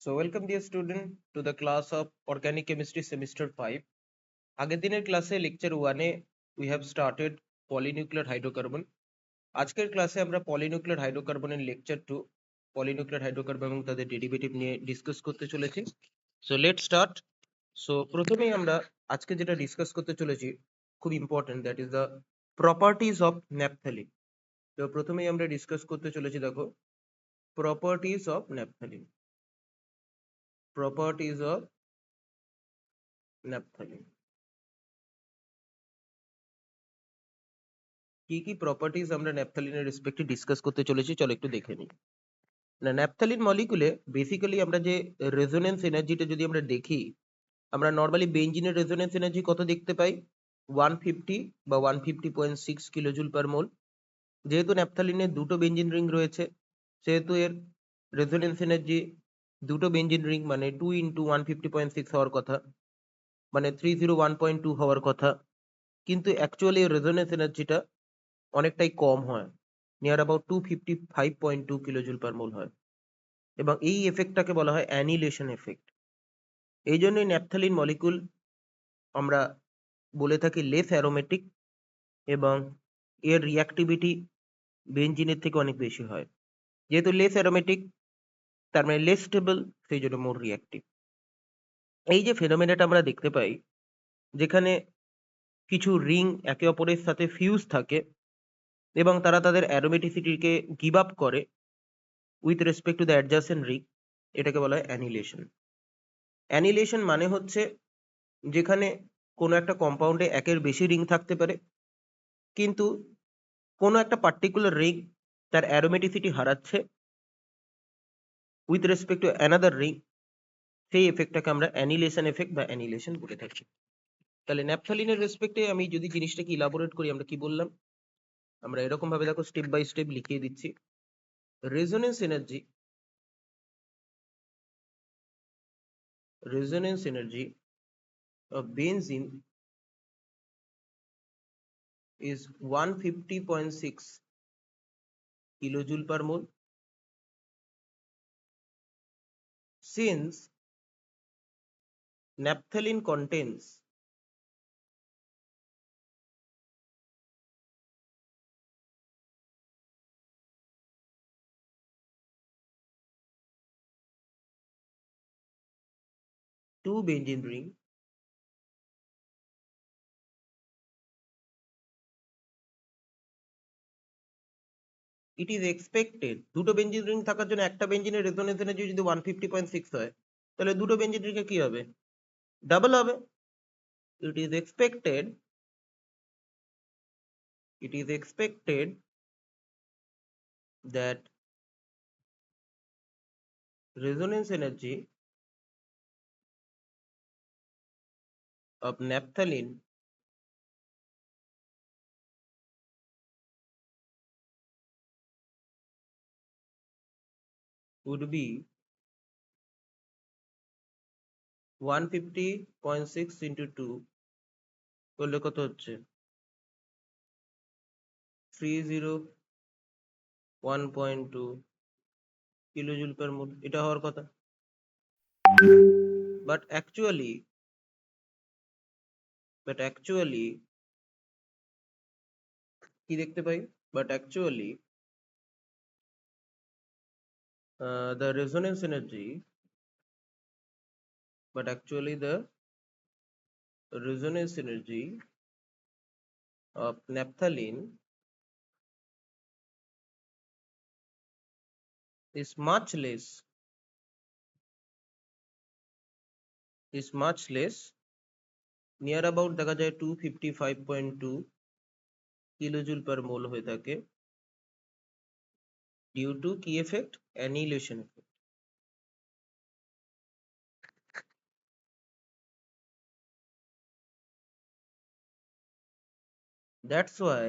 So welcome dear student to the class of Organic Chemistry Semester 5. আগের দিনের ক্লাসে lecture 1 A we have started polynuclear hydrocarbon. আজকের ক্লাসে আমরা polynuclear hydrocarbon এর লেকচার 2 polynuclear hydrocarbon এবং তাদের ডেরিভেটিভ নিয়ে ডিসকাস করতে চলেছি। So let's start. So প্রথমেই আমরা আজকে যেটা ডিসকাস করতে চলেছি খুব important, that is the properties of naphthalene. তো প্রথমেই আমরা ডিসকাস করতে চলেছি, দেখো, properties of naphthalene. Properties of naphthalene. কি কি প্রপার্টিজ আমরা ন্যাপথ্যালিনের রেসপেক্টে ডিসকাস করতে চলেছি, চলো একটু দেখে নিই। না, ন্যাপথ্যালিন মলিকুলে বেসিক্যালি আমরা যে রেজোনেন্স এনার্জিটা যদি আমরা দেখি, আমরা নর্মালি বেঞ্জিনের রেজোনেন্স এনার্জি কত দেখতে পাই? 150 বা 150.6 কিলোজুল পার মোল। যেহেতু ন্যাপথ্যালিনের দুটো বেঞ্জিন রিং রয়েছে, সেহেতু এর রেজোনেন্স এনার্জি দুটো বেঞ্জিন রিং মানে 2 ইন্টু 150.6 হওয়ার কথা, মানে 301.2 হওয়ার কথা। কিন্তু অ্যাকচুয়ালি রেজোনেন্স এনার্জিটা অনেকটাই কম হয়, নিয়ার অ্যাবাউট 255.2 কিলোজুল পার মোল হয়, এবং এই এফেক্টটাকে বলা হয় অ্যানিলেশন এফেক্ট। এই জন্যই ন্যাপথ্যালিন মলিকুল আমরা বলে থাকি লেস অ্যারোমেটিক, এবং এর রিঅ্যাক্টিভিটি বেনজিনের থেকে অনেক বেশি হয়। যেহেতু লেস অ্যারোমেটিক, তার মানে লেস স্টেবল, সেই জন্য মোর রিঅ্যাক্টিভ। এই যে ফেনোমেনাটা আমরা দেখতে পাই, যেখানে কিছু রিং একে অপরের সাথে ফিউজ থাকে এবং তারা তাদের অ্যারোমেটিসিটিকে গিভ আপ করে with respect to the adjacent ring, এটাকে বলা হয় অ্যানিলেশন। অ্যানিলেশন মানে হচ্ছে যেখানে কোনো একটা কম্পাউন্ডে একের বেশি রিং থাকতে পারে, কিন্তু কোনো একটা পার্টিকুলার রিং তার অ্যারোমেটিসিটি হারাচ্ছে with respect to another ring, সেই এফেক্টটাকে আমরা অ্যানিলেশন এফেক্ট বা অ্যানিলেশন বলে থাকি। তাহলে ন্যাপথ্যালিনের রেসপেক্টে আমি যদি জিনিসটাকে ইলাবোরেট করি, আমরা কি বললাম? আমরা এরকম ভাবে দেখো স্টেপ বাই স্টেপ লিখিয়ে দিচ্ছি। Resonance energy of benzene is 150.6 kilojoule per mole, since naphthalene contains two benzene ring, it is expected, দুটো বেঞ্জিন রিং থাকার জন্য একটা বেঞ্জিনের রেজোনেন্স এনার্জি যদি 150.6 হয়, তাহলে দুটো বেঞ্জিন রিংয়ে কি হবে? ডাবল হবে। it is expected it is expected that resonance energy of naphthalene would be 150.6 into 2 করলে কত হচ্ছে? 301.2 কিলোজুল পার মোল, এটা হওয়ার কথা। বাট অ্যাকচুয়ালি কি দেখতে পাই? But actually the resonance energy but actually the resonance energy of naphthalene is much less, near about দেখা যায় 255.2 কিলোজুল পার মোল হয়ে থাকে, ডিউ টু কি effect? Annihilation effect. That's why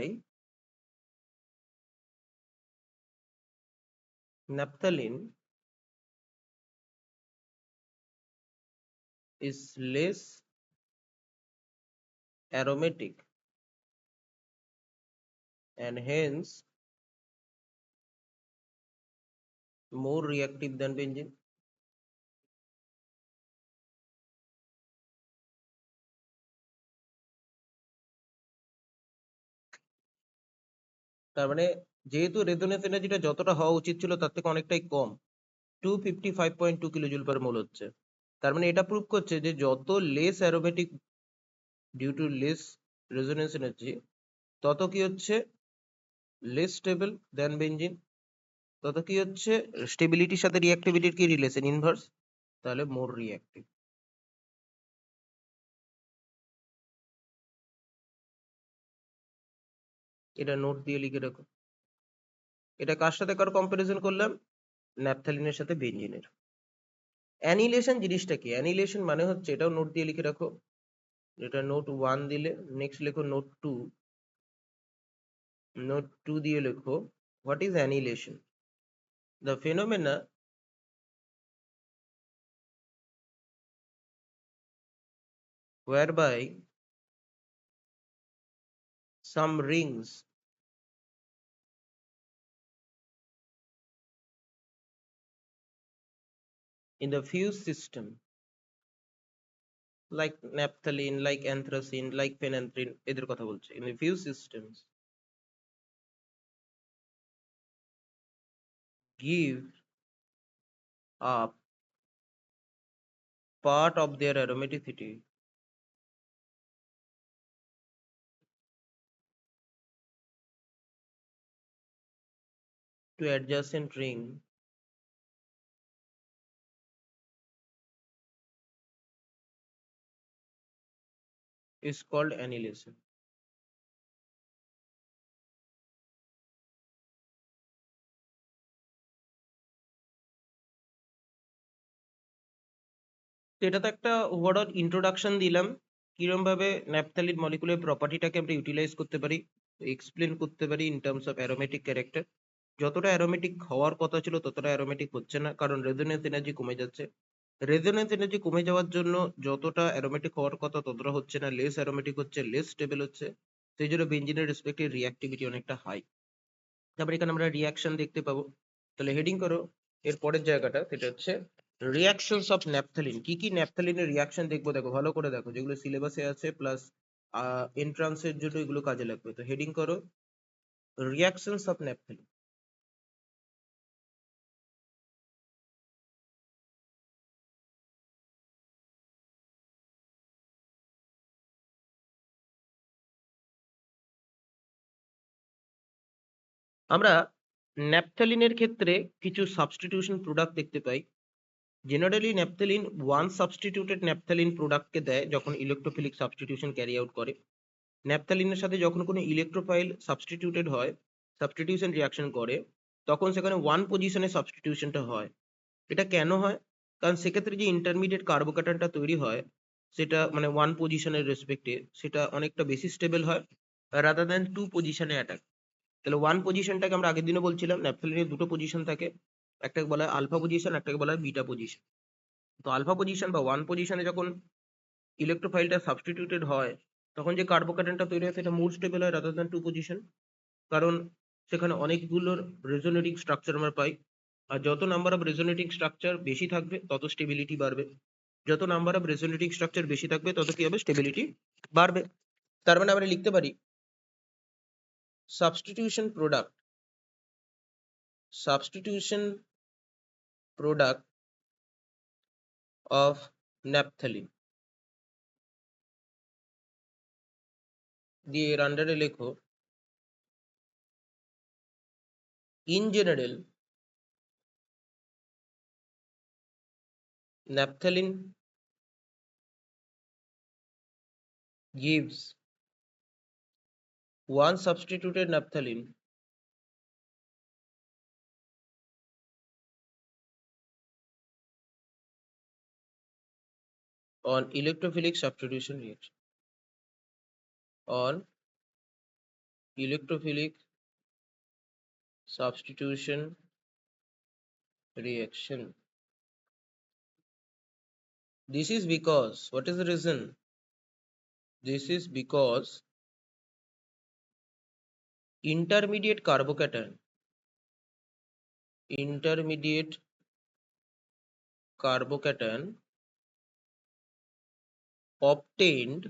naphthalene is less aromatic and hence more reactive than benzene. তার মানে যেহেতু resonance এনার্জিটা যতটা হওয়া উচিত ছিল তার থেকে অনেকটাই কম, 255.2 কিলোজুল পার মোল হচ্ছে। তার মানে এটা প্রুভ করছে যে যত less aromatic due to less resonance energy, তত কি হচ্ছে লেস স্টেবল দেন বেঞ্জিন, তত কি হচ্ছে স্টেবিলিটির সাথে রিঅ্যাক্টিভিটির কি রিলেশন, ইনভার্স, তাহলে মোর রিঅ্যাক্টিভ। এটা নোট দিয়ে লিখে রাখো। এটা কার সাথে কার কম্পারিজন করলাম? ন্যাপথ্যালিনের সাথে বেঞ্জিনের। অ্যানিলেশন জিনিসটা কি? অ্যানিলেশন মানে হচ্ছে, এটাও নোট দিয়ে লিখে রাখো, এটা নোট 1 দিলে নেক্সট লেখো নোট 2, নোট 2 দিয়ে লেখো what is annihilation, the phenomena whereby some rings in the fused system like naphthalene, like anthracene, like phenanthrene, এদের কথা বলছে, in the fused systems give up part of their aromaticity to adjacent ring is called annihilation. তো এটা তো একটা overall introduction দিলাম, কিরম ভাবে ন্যাপথালিন মলিকুলের প্রপার্টিটাকে আমরা ইউটিলাইজ করতে পারি, এক্সপ্লেন করতে পারি in terms of aromatic character. যতটা অ্যারোমেটিক হওয়ার কথা ছিল ততটা অ্যারোমেটিক হচ্ছে না, কারণ রেজোনেন্স এনার্জি কমে যাচ্ছে। রেজোনেন্স এনার্জি কমে যাওয়ার জন্য যতটা অ্যারোমেটিক হওয়ার কথা ততটা হচ্ছে না, লেস অ্যারোমেটিক হচ্ছে, লেস স্টেবল হচ্ছে। সেই জন্য বেঞ্জিনের রেসপেক্টে রিঅ্যাক্টিভিটি অনেকটা হাই। তারপরে এখানে আমরা রিঅ্যাকশন দেখতে পাবো। তাহলে হেডিং করো এর পরের জায়গাটা, সেটা হচ্ছে রিঅ্যাকশনস অফ ন্যাপথালিন। কি কি ন্যাপথালিনের রিঅ্যাকশন দেখবো, দেখো ভালো করে দেখো, যেগুলো সিলেবাসে আছে প্লাস এন্ট্রান্সের জন্য এগুলো কাজে লাগবে। তো হেডিং করো রিঅ্যাকশনস অফ ন্যাপথালিন। আমরা ন্যাপথালিনের ক্ষেত্রে কিছু সাবস্টিটিউশন প্রোডাক্ট দেখতে পাই। Generally naphthalene one substituted naphthalene প্রোডাক্টকে দেয় যখন ইলেকট্রোফিলিক সাবস্টিটিউশন ক্যারি আউট করে। ন্যাপথালিনের সাথে যখন কোনো ইলেকট্রোফাইল সাবস্টিটিউটেড হয়, সাবস্টিটিউশন রিঅ্যাকশন করে, তখন সেখানে ওয়ান পজিশনে সাবস্টিটিউশনটা হয়। এটা কেন হয়? কারণ সেক্ষেত্রে যে ইন্টারমিডিয়েট কার্বোক্যাটায়নটা তৈরি হয়, সেটা মানে ওয়ান পজিশনের রেসপেক্টে সেটা অনেকটা বেশি স্টেবল হয় রাদার দ্যান টু পজিশনে অ্যাটাক। তাহলে ওয়ান পজিশনটাকে আমরা আগের দিনও বলছিলাম ন্যাপথালিনের দুটো পজিশন থাকে, একটাকে বলা হয় আলফা পজিশন, একটাকে বলা হয় বিটা পজিশন। তো আলফা পজিশন বা ওয়ান পজিশনে যখন ইলেকট্রোফাইলটা সাবস্টিটিউটেড হয়, তখন যে কার্বোক্যাটায়নটা তৈরি হয় সেটা মোর স্টেবল হয় রাদার দ্যান টু পজিশন, কারণ সেখানে অনেকগুলোর রেজোনেটিং স্ট্রাকচার আমরা পাই। আর যত নাম্বার অফ রেজোনেটিং স্ট্রাকচার বেশি থাকবে তত স্টেবিলিটি বাড়বে, যত নাম্বার অফ রেজোনেটিং স্ট্রাকচার বেশি থাকবে তত কি হবে, স্টেবিলিটি বাড়বে। তার মানে আমরা লিখতে পারি substitution product, substitution product of naphthalene দিয়ে এর আন্ডারে লেখো in general naphthalene gives one substituted naphthalene on electrophilic substitution reaction, on electrophilic substitution reaction. This is because, what is the reason? This is because intermediate carbocation, intermediate carbocation obtained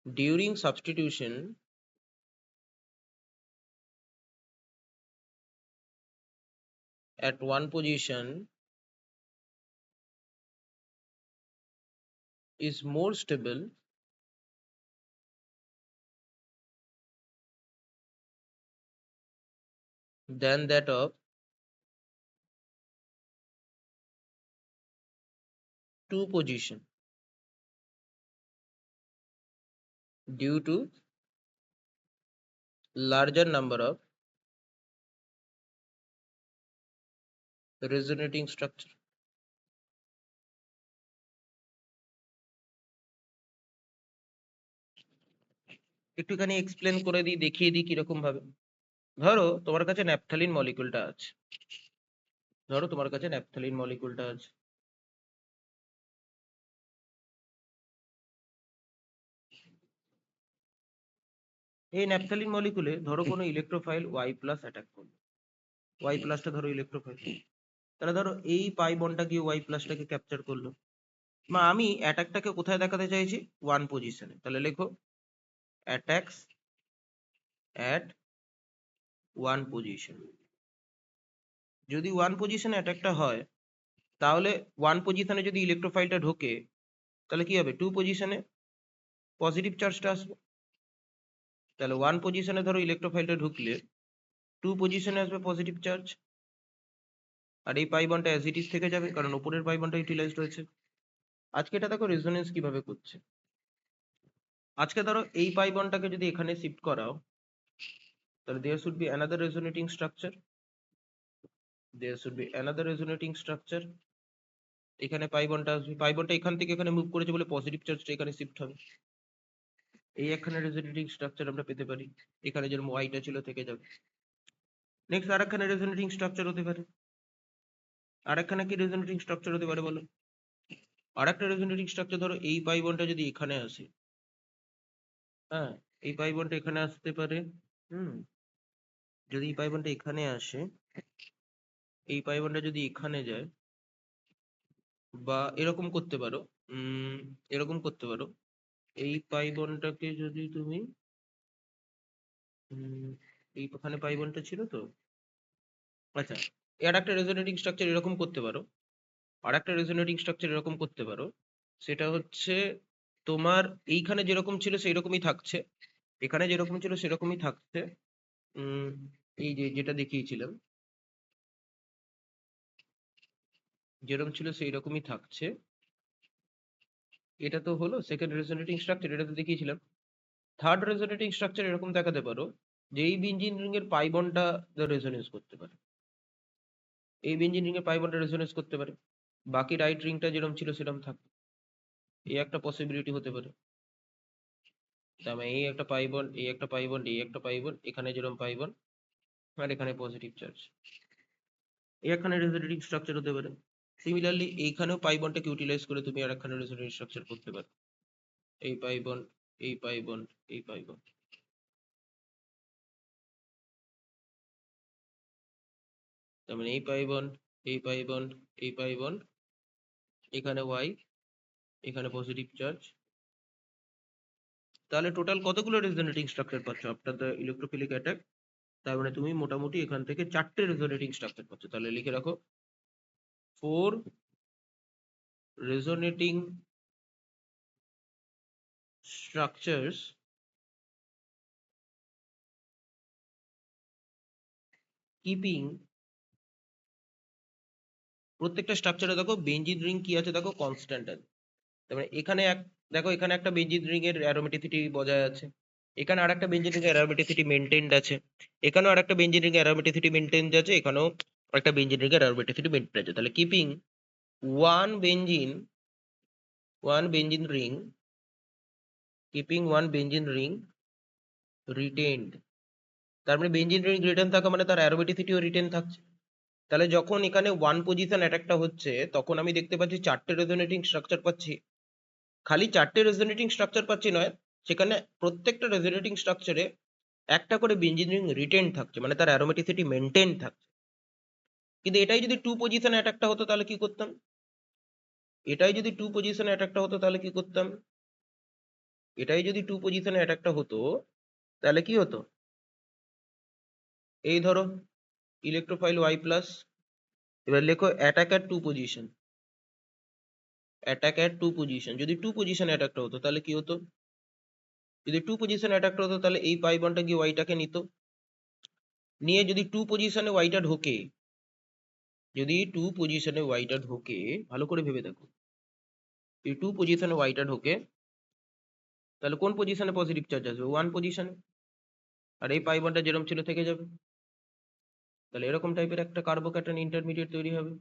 during substitution at one position is more stable than that of two position due to larger number of resonating structure. একটুখানি explain করে দিই, দেখিয়ে দিই কিরকম ভাবে। ধরো তোমার কাছে ন্যাপথালিন মলিকুলটা আছে, ধরো তোমার কাছে ন্যাপথালিন মলিকুলটা আছে। এই ন্যাপথালিন মলিকুলে ধরো কোনো ইলেকট্রোফাইল ওয়াই প্লাস অ্যাটাক করলো, ওয়াই প্লাসটা ধরো ইলেকট্রোফাইল, তাহলে ধরো এই পাই বন্ডটা গিয়ে ওয়াই প্লাসটাকে ক্যাপচার করলো। মা আমি অ্যাটাকটাকে কোথায় দেখাতে চাইছি? ওয়ান পজিশনে, তাহলে লেখো অ্যাটাকস অ্যাট ওয়ান পজিশন। যদি ওয়ান পজিশনে অ্যাটাকটা হয় তাহলে ওয়ান পজিশনে যদি ইলেকট্রোফাইলটা ঢোকে তাহলে কি হবে? টু পজিশনে পজিটিভ চার্জটা আসবে। তাহলে ওয়ান পজিশনে ধরো ইলেকট্রোফাইলটা ঢুকলে টু পজিশনে আসবে পজিটিভ চার্জ, আর এই পাই বন্ডটা অ্যাজ ইট ইজ থেকে যাবে কারণ উপরের পাই বন্ডটা ইউটিলাইজড হয়েছে। আজকে এটা দেখো রেজোনেন্স কিভাবে করছে। আজকে ধরো এই পাই বন্ডটাকে যদি এখানে শিফট করাও তাহলে there should be another resonating structure, there should be another resonating structure. এখানে পাই বন্ডটা আসবে, পাই বন্ডটা এখান থেকে এখানে মুভ করেছে বলে পজিটিভ চার্জটা এখানে শিফট হবে। এই একখানে রেজোনেটিং স্ট্রাকচার আমরা পেতে পারি, এখানে যেরকম ওয়াইটা ছিল থেকে যাবে। নেক্সট আরেকখানে রেজোনেটিং স্ট্রাকচার হতে পারে, আরেকখানে কি রেজোনেটিং স্ট্রাকচার হতে পারে বলো? আরেকটা রেজোনেটিং স্ট্রাকচার ধরো এই পাই বন্ডটা যদি এখানে আসে, হ্যাঁ এই পাই বন্ডটা এখানে আসতে পারে। হুম, যদি এই পাই বন্ডটা এখানে আসে, এই পাই বন্ডটা যদি এখানে যায়, বা এরকম করতে পারো, এরকম করতে পারো, এই পাই বন্ডটাকে যদি তুমি এইখানে পাই বন্ডটা ছিল তো, আচ্ছা এর একটা রেজোনেটিং স্ট্রাকচার এরকম করতে পারো, আর একটা রেজোনেটিং স্ট্রাকচার এরকম করতে পারো। সেটা হচ্ছে তোমার এইখানে যেরকম ছিল সেই রকমই থাকছে, এখানে যেরকম ছিল সেরকমই থাকছে। উম এই যে যেটা দেখিয়েছিলাম যেরকম ছিল সেই রকমই থাকছে। এটা তো হলো সেকেন্ড রেজোনেটিং স্ট্রাকচার, এটা তো দেখিয়েছিলাম। থার্ড রেজোনেটিং স্ট্রাকচার এরকম দেখাতে পারো যে এই বেঞ্জিন রিং এর পাই বন্ডটা রেজোনেন্স করতে পারে, এই বেঞ্জিন রিং এর পাই বন্ডটা রেজোনেন্স করতে পারে, বাকি রাইট রিংটা যেরকম ছিল সেরকম থাকবে। এই একটা পসিবিলিটি হতে পারে। তার মানে এই একটা পাই বন্ড, এই একটা পাই বন্ড, এই একটা পাই বন্ড, এখানে যেরকম পাই বন্ড আর এখানে পজিটিভ চার্জ, এই একখানে রেজোনেটিং স্ট্রাকচার হতে পারে। সিমিলারলি এইখানেও পাই বন্ডটাকে ইউটিলাইজ করে তুমি আর একখানে রেজোনেটিং স্ট্রাকচার করতে পারো, এই পাই বন্ড, এই পাই বন্ড, এই পাই বন্ড। তার মানে এই পাই বন্ড, এই পাই বন্ড, এই পাই বন্ড, এখানে ওয়াই, এখানে পজিটিভ চার্জ। তাহলে টোটাল কতগুলো রেজোনেটিং স্ট্রাকচার পাচ্ছ আফটার দ্য ইলেকট্রোফিলিক অ্যাটাক? তার মানে তুমি মোটামুটি এখান থেকে চারটে রেজোনেটিং স্ট্রাকচার পাচ্ছ। তাহলে লিখে রাখো 4 resonating structures keeping, প্রত্যেকটা স্ট্রাকচারে দেখো বেঞ্জিন রিং কি আছে দেখো কনস্ট্যান্ট আছে। তার মানে এখানে এক, দেখো এখানে একটা বেঞ্জিন রিং এর অ্যারোমেটিসিটি বজায় আছে, এখানে আরেকটা বেঞ্জিন রিং এর অ্যারোমেটিসিটি মেইনটেইনড আছে, এখানেও আরেকটা বেঞ্জিন রিং এর অ্যারোমেটিসিটি মেইনটেইনড আছে, এখানেও একটা বেঞ্জিন রিং এর অ্যারোমেটিসিটি মেইনটেইনড আছে। তাহলে keeping one benzene, one benzene ring, keeping one benzene ring retained. তার মানে বেঞ্জিন রিং রিটেন থাকা মানে তার অ্যারোমেটিসিটিও রিটেন থাকছে। তাহলে যখন এখানে ওয়ান পজিশন অ্যাটাকটা হচ্ছে তখন আমি দেখতে পাচ্ছি চারটে রেজোনেটিং স্ট্রাকচার পাচ্ছি। খালি চারটে রেজোনেটিং স্ট্রাকচার পাচ্ছি নয়, সেখানে প্রত্যেকটা রেজোনেটিং স্ট্রাকচারে একটা করে বেঞ্জিন রিং রিটেন থাকছে, মানে তার অ্যারোমেটিসিটি মেনটেন থাকছে। কিন্তু এটাই যদি টু পজিশন অ্যাটাকটা হতো তাহলে কি করতাম? এটাই যদি টু পজিশন অ্যাটাকটা হতো তাহলে কি করতাম? এটাই যদি টু পজিশনে অ্যাটাকটা হতো তাহলে কি হতো? এই ধরো ইলেকট্রোফাইল ওয়াই প্লাস, এবার লেখো attack at two position. Attack at two position, যদি টু পজিশন অ্যাটাকটা হতো তাহলে কি হতো? যদি টু পজিশন অ্যাটাকটা হতো তাহলে এই পাই বনটা গিয়ে ওয়াইটাকে নিত, নিয়ে যদি টু পজিশনে ওয়াইটা ঢোকে, যদি টু পজিশনে ওয়াইটা ঢোকে, ভালো করে ভেবে দেখো, এই টু পজিশনে ওয়াইটা ঢোকে তাহলে কোন পজিশনে পজিটিভ চার্জ আসবে? ওয়ান পজিশনে, আর এই পাই বনটা যেরকম ছিল থেকে যাবে। তাহলে এরকম টাইপের একটা কার্বোক্যাটায়ন ইন্টারমিডিয়েট তৈরি হবে।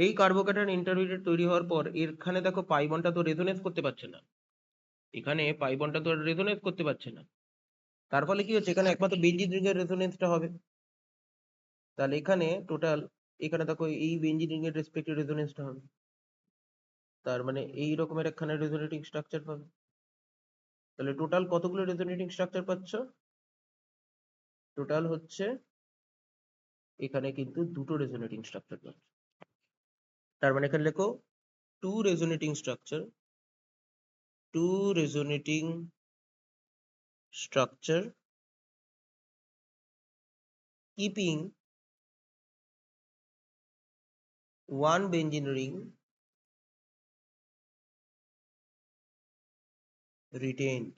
এই কার্বোক্যাটায়ন ইন্টারমিডিয়েট তৈরি হওয়ার পর এখানে দেখো পাই বনটা তো রেজোনেন্স করতে পারছে না, এখানে পাই বনটা তো রেজোনেন্স করতে পারছে না, তার ফলে কি হচ্ছে, এখানে একমাত্র বেঞ্জিন রিং এর রেজোনেন্সটা হবে। তাহলে এখানে টোটাল, এখানে দেখো এই বেঞ্জিন রিং এর রেসপেক্টিভ রেজোনেন্সটা হবে, তার মানে এই রকমের এখানে রেজোনেটিং স্ট্রাকচার পাবে। তাহলে টোটাল কতগুলো রেজোনেটিং স্ট্রাকচার পাচ্ছ? টোটাল হচ্ছে এখানে কিন্তু দুটো রেজোনেটিং স্ট্রাকচার পাচ্ছ। তার মানে এখানে লেখো two resonating structure, two resonating structure keeping one benzene ring retained.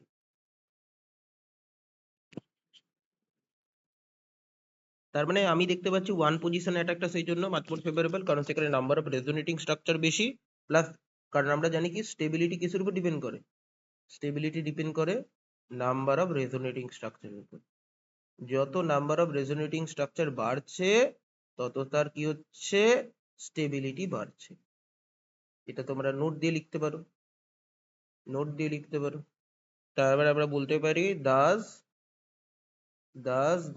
তার মানে আমি দেখতে পাচ্ছি ওয়ান পজিশন অ্যাটাকটা সেই জন্য মাচ মোর ফেভারেবল, কারণ সেখানে নাম্বার অফ রেজোনেটিং স্ট্রাকচার বেশি, প্লাস কারণ আমরা জানি কি স্টেবিলিটি কিসের উপর ডিপেন্ড করে? স্টেবিলিটি ডিপেন্ড করে নাম্বার অফ রেজোনেটিং স্ট্রাকচারের উপর। যত নাম্বার অফ রেজোনেটিং স্ট্রাকচার বাড়ছে তত তার কি হচ্ছে, স্টেবিলিটি বাড়ছে। এটা তোমরা নোট দিয়ে লিখতে পারো, নোট দিয়ে লিখতে পারো। তারপরে আমরা বলতে পারি Das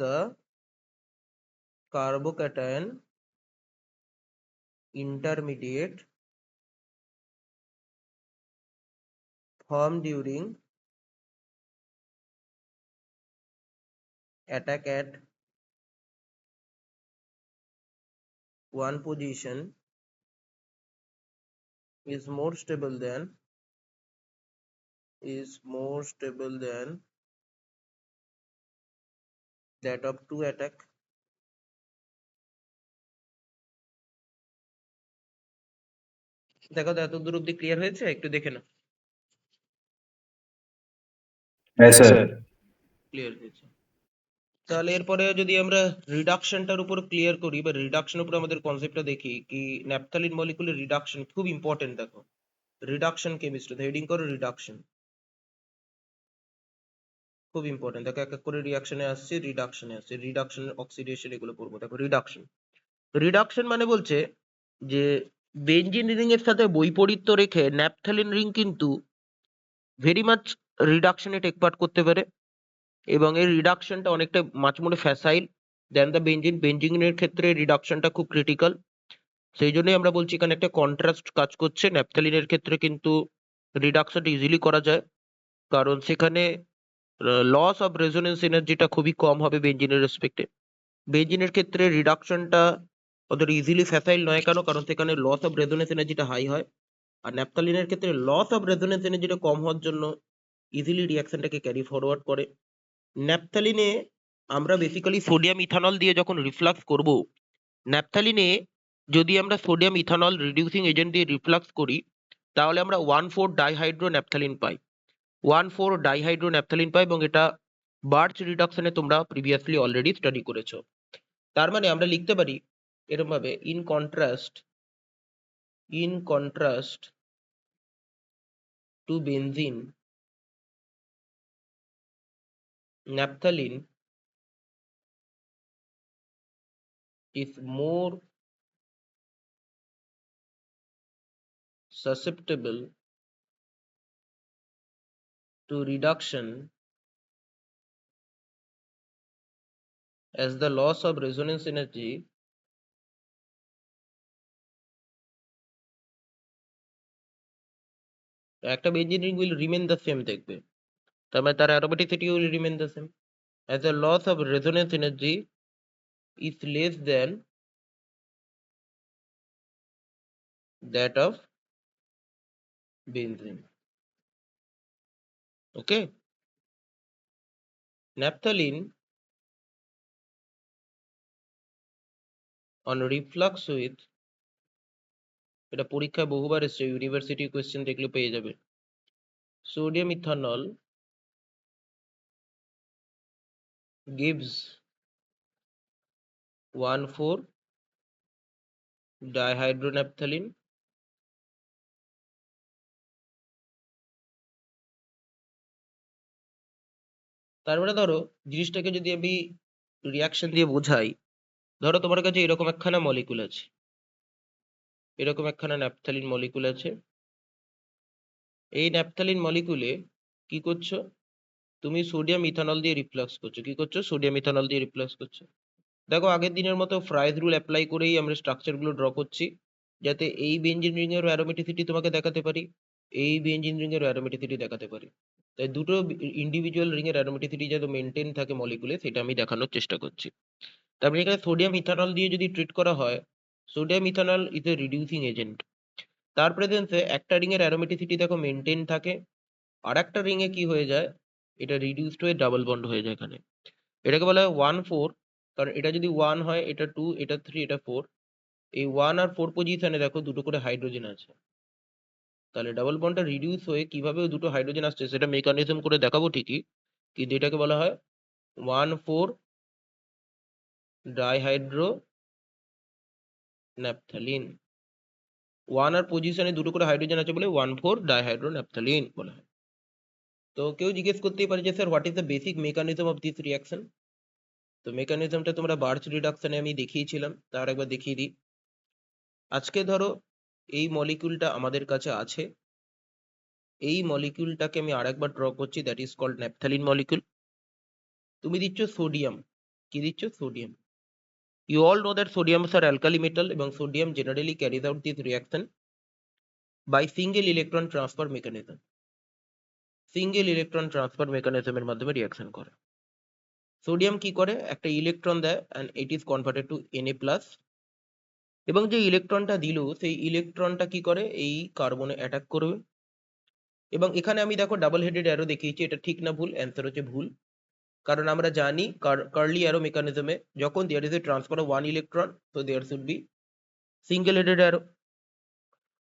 the carbocation intermediate formed during attack at one position is more stable than that of two attack. দেখো তো এত দূর অব্দি ক্লিয়ার হয়েছে? একটু দেখে নাও। হ্যাঁ স্যার। ক্লিয়ার হয়েছে। তাহলে এরপরে যদি আমরা রিডাকশনটার উপর ক্লিয়ার করি বা রিডাকশনের উপর আমাদের কনসেপ্টটা দেখি, কি ন্যাপথালিন মলিকুলের রিডাকশন খুব ইম্পর্টেন্ট। দেখো রিডাকশন কেমিস্ট্রি হেডিং করো রিডাকশন, খুব ইম্পর্টেন্ট। দেখো এক এক করে রিয়াকশনে আসছে, রিডাকশনে আসছে, রিডাকশন অক্সিডেশন এগুলো পড়বো। দেখো রিডাকশন, রিডাকশন মানে বলছে যে বেঞ্জিন রিং এর সাথে বৈপরীত্য রেখে ন্যাপথালিন রিং কিন্তু ভেরি মাচ রিডাকশনে টেক পার্ট করতে পারে, এবং এই রিডাকশনটা অনেকটা much more facile than the benzene. বেঞ্জিনের ক্ষেত্রে রিডাকশনটা খুব ক্রিটিক্যাল, সেই জন্যই আমরা বলছি এখানে একটা কন্ট্রাস্ট কাজ করছে। ন্যাপথালিনের ক্ষেত্রে কিন্তু রিডাকশনটা ইজিলি করা যায়, কারণ সেখানে লস অফ রেজোনেন্স এনার্জিটা খুবই কম হবে বেঞ্জিনের রেসপেক্টে। বেঞ্জিনের ক্ষেত্রে রিডাকশনটা অতটা ইজিলি ফ্যাসাইল নয়, কেন? কারণ সেখানে লস অফ রেজোনেন্স এনার্জিটা হাই হয়। আর ন্যাপথালিনের ক্ষেত্রে লস অফ রেজোনেন্স এনার্জিটা কম হওয়ার জন্য ইজিলি রিয়াকশনটাকে ক্যারি ফরওয়ার্ড করে। ন্যাপথালিনে আমরা বেসিক্যালি সোডিয়াম ইথানল দিয়ে যখন রিফ্লাক্স করব, ন্যাপথালিনে যদি আমরা সোডিয়াম ইথানল রিডিউসিং এজেন্ট দিয়ে রিফ্লাক্স করি তাহলে আমরা 1,4 ডাইহাইড্রো ন্যাপথালিন পাই, 1,4 ডাইহাইড্রো ন্যাপথালিন পাই, এবং এটা বার্চ রিডাকশনে তোমরা প্রিভিয়াসলি অলরেডি স্টাডি করেছো। তার মানে আমরা লিখতে পারি এরকম ভাবে, in contrast two benzene, naphthalene is more susceptible to reduction as the loss of resonance energy একটা benzene ring will remain the same, দেখবে তার মানে তার aromaticity will remain the same as the loss of resonance energy is less than that of benzene. Okay, naphthalene on reflux with, এটা পরীক্ষায় বহুবার এসছে, university question দেখলে পেয়ে যাবে, sodium ethanol gives 1,4-dihydronaphthalene তারপরে ধরো জিনিসটাকে যদি আমি রিয়াকশন দিয়ে বোঝাই, ধরো তোমার কাছে এরকম একখানা মলিকুল আছে, এরকম একখানা ন্যাপথালিন মলিকুল আছে, এই ন্যাপথালিন মলিকুলে কি করছো, তুমি সোডিয়াম ইথানল দিয়ে রিফ্লাক্স করছো, কি করছো, সোডিয়াম ইথানল দিয়ে রিফ্লাক্স করছো। দেখো আগের দিনের মতো ফ্রাইজ রুল অ্যাপ্লাই করেই আমরা স্ট্রাকচার গুলো ড্র করছি, যাতে এই বেঞ্জিন রিং এর অ্যারোমেটিসিটি তোমাকে দেখাতে পারি, এই বেঞ্জিন রিং এর অ্যারোমেটিসিটি দেখাতে পারি। তাই দুটো ইন্ডিভিজুয়াল রিং এর অ্যারোমেটিসিটি যাতে মেনটেন থাকে মলিকুলে, সেটা আমি দেখানোর চেষ্টা করছি। তারপরে এখানে সোডিয়াম ইথানল দিয়ে যদি ট্রিট করা হয়, sodium ethanol is a reducing agent, তার প্রেজেন্সে একটা রিং এর অ্যারোমেটিসিটি দেখো মেনটেন থাকে, আর একটা রিং এ কি হয়ে যায়, এটা রিডিউসড হয়ে ডাবল বন্ড হয়ে যায় এখানে, এটাকে বলা হয় 1,4, কারণ এটা যদি 1 হয়, এটা 2, এটা 3, এটা 4, এই 1 আর 4 পজিশনে দেখো দুটো করে হাইড্রোজেন আছে, তাহলে ডাবল বন্ডটা রিডিউস হয়ে কিভাবে ওই দুটো হাইড্রোজেন আসছে সেটা মেকানিজম করে দেখাবো ঠিকই, কিন্তু এটাকে বলা হয় 1,4 ডাইহাইড্রো ন্যাপথালিন, 1 আর পজিশনে দুটো করে হাইড্রোজেন আছে বলে 1,4 ডাইহাইড্রো ন্যাপথালিন বলা হয়। তো কেউ জিজ্ঞেস করতেই পারে যে sir what is the basic mechanism of this reaction. তো মেকানিজমটা তোমরা বার্চ রিডাকশনে আমি দেখিয়েছিলাম, তার একবার দেখিয়ে দিই। আজকে ধরো এই মলিকিউলটা আমাদের কাছে আছে, এই মলিকিউলটাকে আমি আরেকবার ড্র করছি, that is called naphthalene molecule. তুমি দিচ্ছ সোডিয়াম, কি দিচ্ছ, sodium. You all know that sodiums are alkali metal, এবং sodium generally carries out this reaction by single electron transfer mechanism, single electron transfer মেকানিজমের মাধ্যমে রিয়াকশন করে। Sodium কি করে, একটা ইলেকট্রন দেয় and it is converted to Na+, এবং যে ইলেকট্রনটা দিল সেই ইলেকট্রনটা কি করে, এই কার্বনে অ্যাটাক করবে, এবং এখানে আমি দেখো ডাবল হেডেড অ্যারো দেখিয়েছি, এটা ঠিক না ভুল, অ্যান্সার হচ্ছে ভুল, কারণ আমরা জানি কার্লি অ্যারো মেকানিজমে যখন there is a transfer of 1 electron, তো there should be single headed arrow,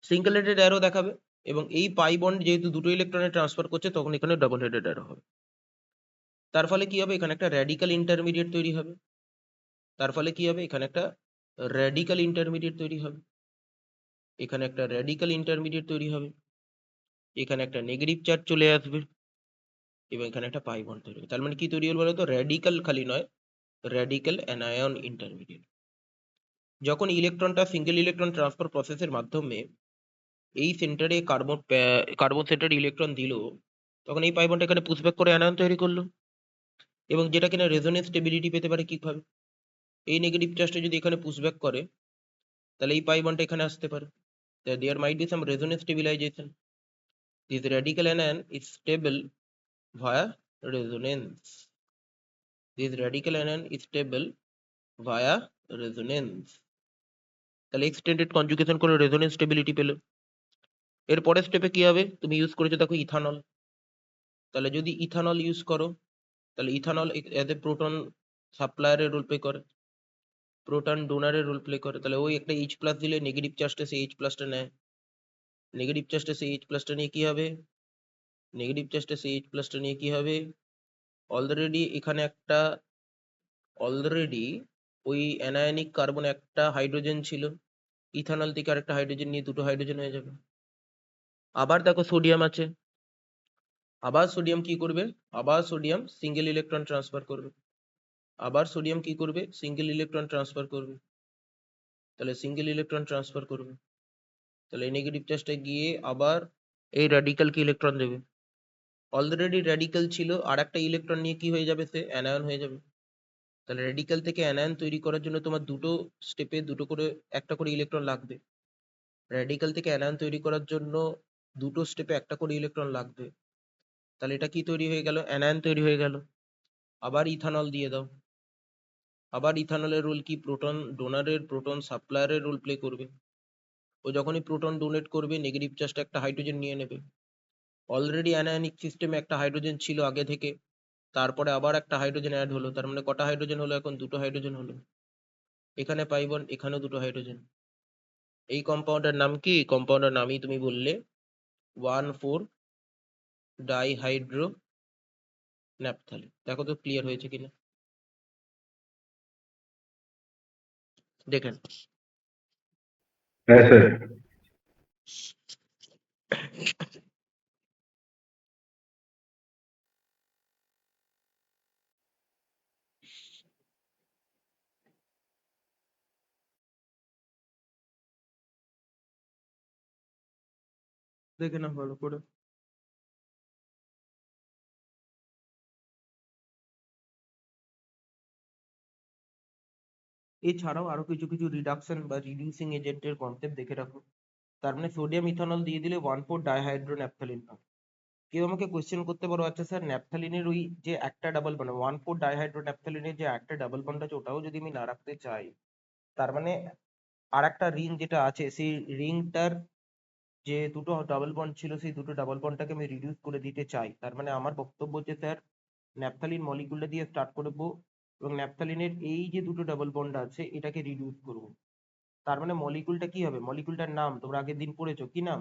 single headed arrow দেখাবে, এবং এই পাই বন্ড যেহেতু দুটো ইলেকট্রনে ট্রান্সফার করছে, তখন এখানে ডাবল হেডেড অ্যারো হবে। তার ফলে কি হবে, এখানে একটা র্যাডিক্যাল ইন্টারমিডিয়েট তৈরি হবে, তার ফলে কি হবে, এখানে একটা র্যাডিক্যাল ইন্টারমিডিয়েট তৈরি হবে, এখানে একটা র্যাডিক্যাল ইন্টারমিডিয়েট তৈরি হবে, এখানে একটা নেগেটিভ চার্জ চলে আসবে, এবং এখানে একটা পাই বন্ড তৈরি হবে। তার মানে কি তৈরি হলো বলতো, র্যাডিক্যাল খালি নয়, র্যাডিক্যাল অ্যানায়ন ইন্টারমিডিয়েট। যখন ইলেকট্রনটা সিঙ্গেল ইলেকট্রন ট্রান্সফার প্রসেসের মাধ্যমে এই সেন্টারে কার্বন সেন্টারে ইলেকট্রন দিল, তখন এই পাই বন্ডটা এখানে পুশব্যাক করে অ্যানায়ন তৈরি করলো, এবং যেটা কিনা রেজোনেন্স স্টেবিলিটি পেতে পারে কিভাবে, এই নেগেটিভ চার্জটা যদি এখানে পুশব্যাক করে, তাহলে এই পাই বন্ডটা এখানে আসতে পারে, there might be some resonance stabilization. This radical anion is stable via resonance. This radical anion is stable via resonance. তাহলে এক্সটেন্ডেড কনজুগেশন করে রেজোনেন্স স্টেবিলিটি পেলো। এর পরের স্টেপে কি হবে, তুমি ইউজ করেছো দেখো ইথানল, তাহলে যদি ইথানল ইউজ করো, তাহলে ইথানল এজ এ প্রোটন সাপ্লায়ারের রোল প্লে করে, প্রোটন ডোনারের রোল প্লে করে, তাহলে ওই একটা এইচ প্লাস দিলে নেগেটিভ চার্জটা সেই এইচ প্লাসটা নেয়, নেগেটিভ চার্জটা সেই এইচ প্লাসটা নিয়ে কি হবে, নেগেটিভ চার্জটা সেই এইচ প্লাসটা নিয়ে কি হবে, অলরেডি এখানে একটা, অলরেডি ওই অ্যানায়নিক কার্বন একটা হাইড্রোজেন ছিল, ইথানল থেকে আরেকটা হাইড্রোজেন নিয়ে দুটো হাইড্রোজেন হয়ে যাবে। আবার দেখো সোডিয়াম আছে, আবার সোডিয়াম কি করবে, আবার সোডিয়াম সিঙ্গেল ইলেকট্রন ট্রান্সফার করবে, আবার সোডিয়াম কি করবে, সিঙ্গেল ইলেকট্রন ট্রান্সফার করবে, তাহলে সিঙ্গেল ইলেকট্রন ট্রান্সফার করবে, তাহলে এই নেগেটিভ চার্জটা গিয়ে আবার এই র্যাডিক্যালকে ইলেকট্রন দেবে, অলরেডি র্যাডিক্যাল ছিল, আর একটা ইলেকট্রন নিয়ে কি হয়ে যাবে, সে অ্যানায়ন হয়ে যাবে। তাহলে রেডিক্যাল থেকে অ্যানায়ন তৈরি করার জন্য তোমার দুটো স্টেপে দুটো করে একটা করে ইলেকট্রন লাগবে, রেডিক্যাল থেকে অ্যানায়ন তৈরি করার জন্য দুটো স্টেপে একটা করে ইলেকট্রন লাগবে, তাহলে এটা কি তৈরি হয়ে গেল, অ্যানায়ন তৈরি হয়ে গেল। আবার ইথানল দিয়ে দাও, আবার ইথানলের রোল কি, প্রোটন ডোনারের প্রোটন সাপ্লায়ারের রোল প্লে করবে, ও যখনই প্রোটন ডোনেট করবে নেগেটিভ চার্জটা একটা হাইড্রোজেন নিয়ে নেবে, অলরেডি অ্যানায়নিক সিস্টেমে একটা হাইড্রোজেন ছিল আগে থেকে, তারপরে আবার একটা হাইড্রোজেন অ্যাড হলো, তার মানে কটা হাইড্রোজেন হলো, এখন দুটো হাইড্রোজেন হলো, এখানে পাই বন্ড, এখানেও দুটো হাইড্রোজেন। এই কম্পাউন্ডের নাম কি? কম্পাউন্ডের নামই তুমি বললে 1,4 ডাইহাইড্রো ন্যাপথালিন। দেখো তো ক্লিয়ার হয়েছে কিনা, দেখেন। Yes, sir. দেখে না ভালো করে। এছাড়াও আরো কিছু কিছু রিডাকশন বা রিডিউসিং এজেন্টের কনসেপ্ট দেখে রাখো। তার মানে সোডিয়াম ইথানল দিয়ে দিলে 1,4 ডাইহাইড্রো ন্যাপথালিন পাবে। কেউ আমাকে কোয়েশ্চেন করতে পারো, আচ্ছা স্যার ন্যাপথালিনের ওই যে একটা ডাবল বন্ড 1,4 ডাইহাইড্রো ন্যাপথালিনের যে একটা ডাবল বন্ড আছে ওটাও যদি আমি না রাখতে চাই, তার মানে আর একটা রিং যেটা আছে সেই রিংটার যে দুটো ডাবল বন্ড ছিল সেই দুটো ডাবল বন্ডটাকে আমি রিডিউস করে দিতে চাই, তার মানে আমার বক্তব্য হচ্ছে স্যার ন্যাপথালিন মলিকুলটা দিয়ে স্টার্ট করবো এবং ন্যাপথালিনের এই যে দুটো ডাবল বন্ড আছে এটাকে রিডিউস করব। তার মানে মলিকুলটা কি হবে? মলিকুলটার নাম তোমরা আগের দিন পড়েছো, কি নাম?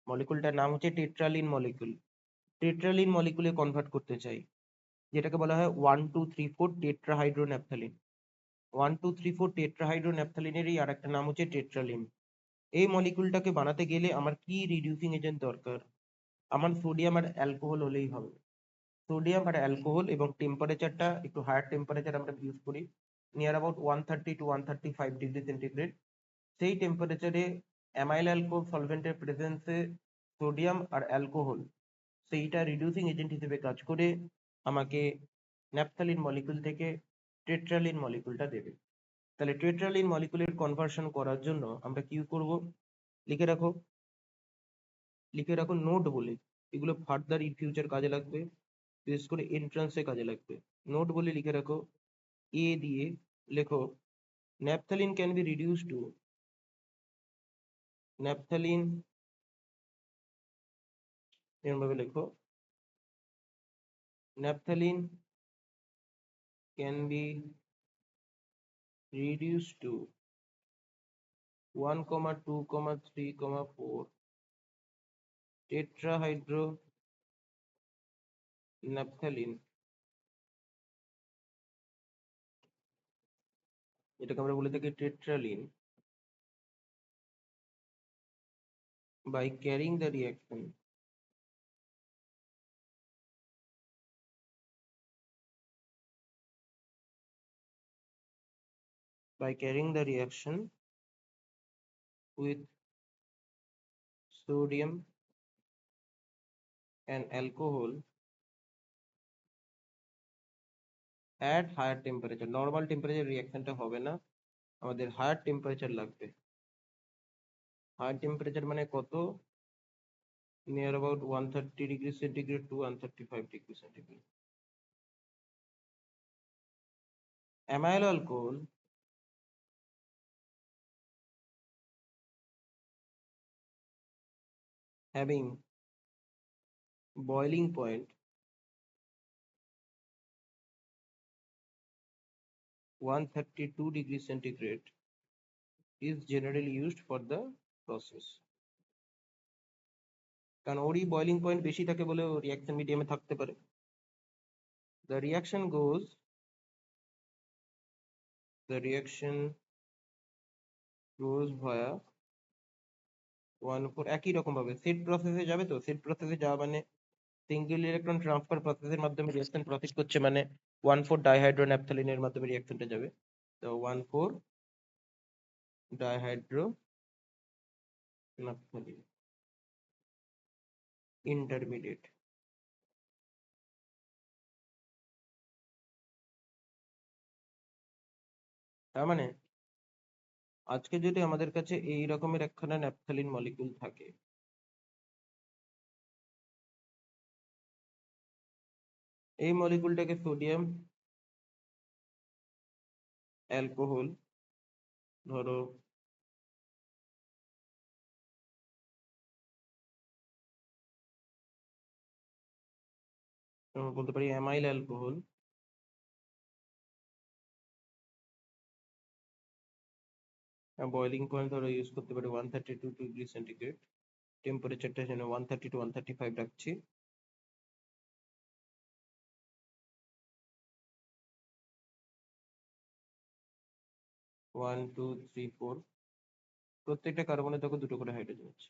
মলিকুলটার নাম হচ্ছে টেট্রালিন মলিকুল। টেট্রালিন মলিকুলে কনভার্ট করতে চাই, যেটাকে বলা হয় 1,2,3,4 টেট্রাহাইড্রোন্যাপথালিন। 1,2,3,4 টেট্রাহাইড্রোন্যাপথালিনেরই আর একটা নাম হচ্ছে টেট্রালিন। এই মলিকুলটাকে বানাতে গেলে আমার কি রিডিউসিং এজেন্ট দরকার? আমার সোডিয়াম আর অ্যালকোহল হলেই হবে। সোডিয়াম আর অ্যালকোহল এবং টেম্পারেচারটা একটু হায়ার টেম্পারেচার আমরা ইউজ করি, near about 130 to 135 degree centigrade. সেই টেম্পারেচারে অ্যামাইল অ্যালকোহল সলভেন্টের প্রেজেন্সে সোডিয়াম আর অ্যালকোহল সেইটা রিডিউসিং এজেন্ট হিসেবে কাজ করে আমাকে ন্যাপথালিন মলিকুল থেকে টেট্রালিন মলিকুলটা দেবে। তাহলে টেট্রালিন মলিকুলের কনভার্সন করার জন্য আমরা কি করব? লিখে রাখো, লিখে রাখো নোট বলে। এগুলো ফার্দার ইন ফিউচার কাজে লাগবে, বিশেষ করে এন্ট্রান্সে কাজে লাগবে। নোট বলে লিখে রাখো, এ দিয়ে লেখো naphthalene can be reduce to, naphthalene এরভাবে লেখো, naphthalene can be reduced to 1, 2, 3, 4 tetrahydronaphthalene, এটাকে আমরা বলে থাকি টেট্রালিন, by carrying the reaction with sodium and alcohol at higher temperature. Normal temperature রিঅ্যাকশনটা হবে না, আমাদের হায়ার টেম্পারেচার লাগবে। হায়ার টেম্পারেচার মানে কত? Near about 130 degree centigrade to 135 degree centigrade. Amyl alcohol having boiling point 132 degree centigrade is generally used for the process. কারণ ওরই boiling point বেশি থাকে বলে ও রিঅ্যাকশন মিডিয়ামে থাকতে পারে। The reaction goes via 1,4 একই রকম ভাবে সেট প্রসেসে যাবে। তো সেট প্রসেসে যাওয়া মানে সিঙ্গেল ইলেকট্রন ট্রান্সফার প্রসেসের মাধ্যমে রিঅ্যাকশন প্রসেস করছে, মানে 1,4 ডাইহাইড্রোন্যাপথালিনের মাধ্যমে রিঅ্যাকশনটা যাবে। তো 1,4 ডাইহাইড্রোন্যাপথালিন ইন্টারমিডিয়েট। তার মানে আজকে যদি আমাদের কাছে এই রকমের একখানা ন্যাপথালিন মলিকুল থাকে, এই মলিকুলটাকে সোডিয়াম অ্যালকোহল ধরো আমরা বলতে পারি অ্যামাইল অ্যালকোহল বয়লিং পয়েন্ট ধরো ইউজ করতে পারি 132 ডিগ্রি সেন্টিগ্রেড, টেম্পারেচারটা যেন 130 to 135 রাখছি। ওয়ান টু থ্রি ফোর, প্রত্যেকটা কার্বনে দেখো দুটো করে হাইড্রোজেন আছে।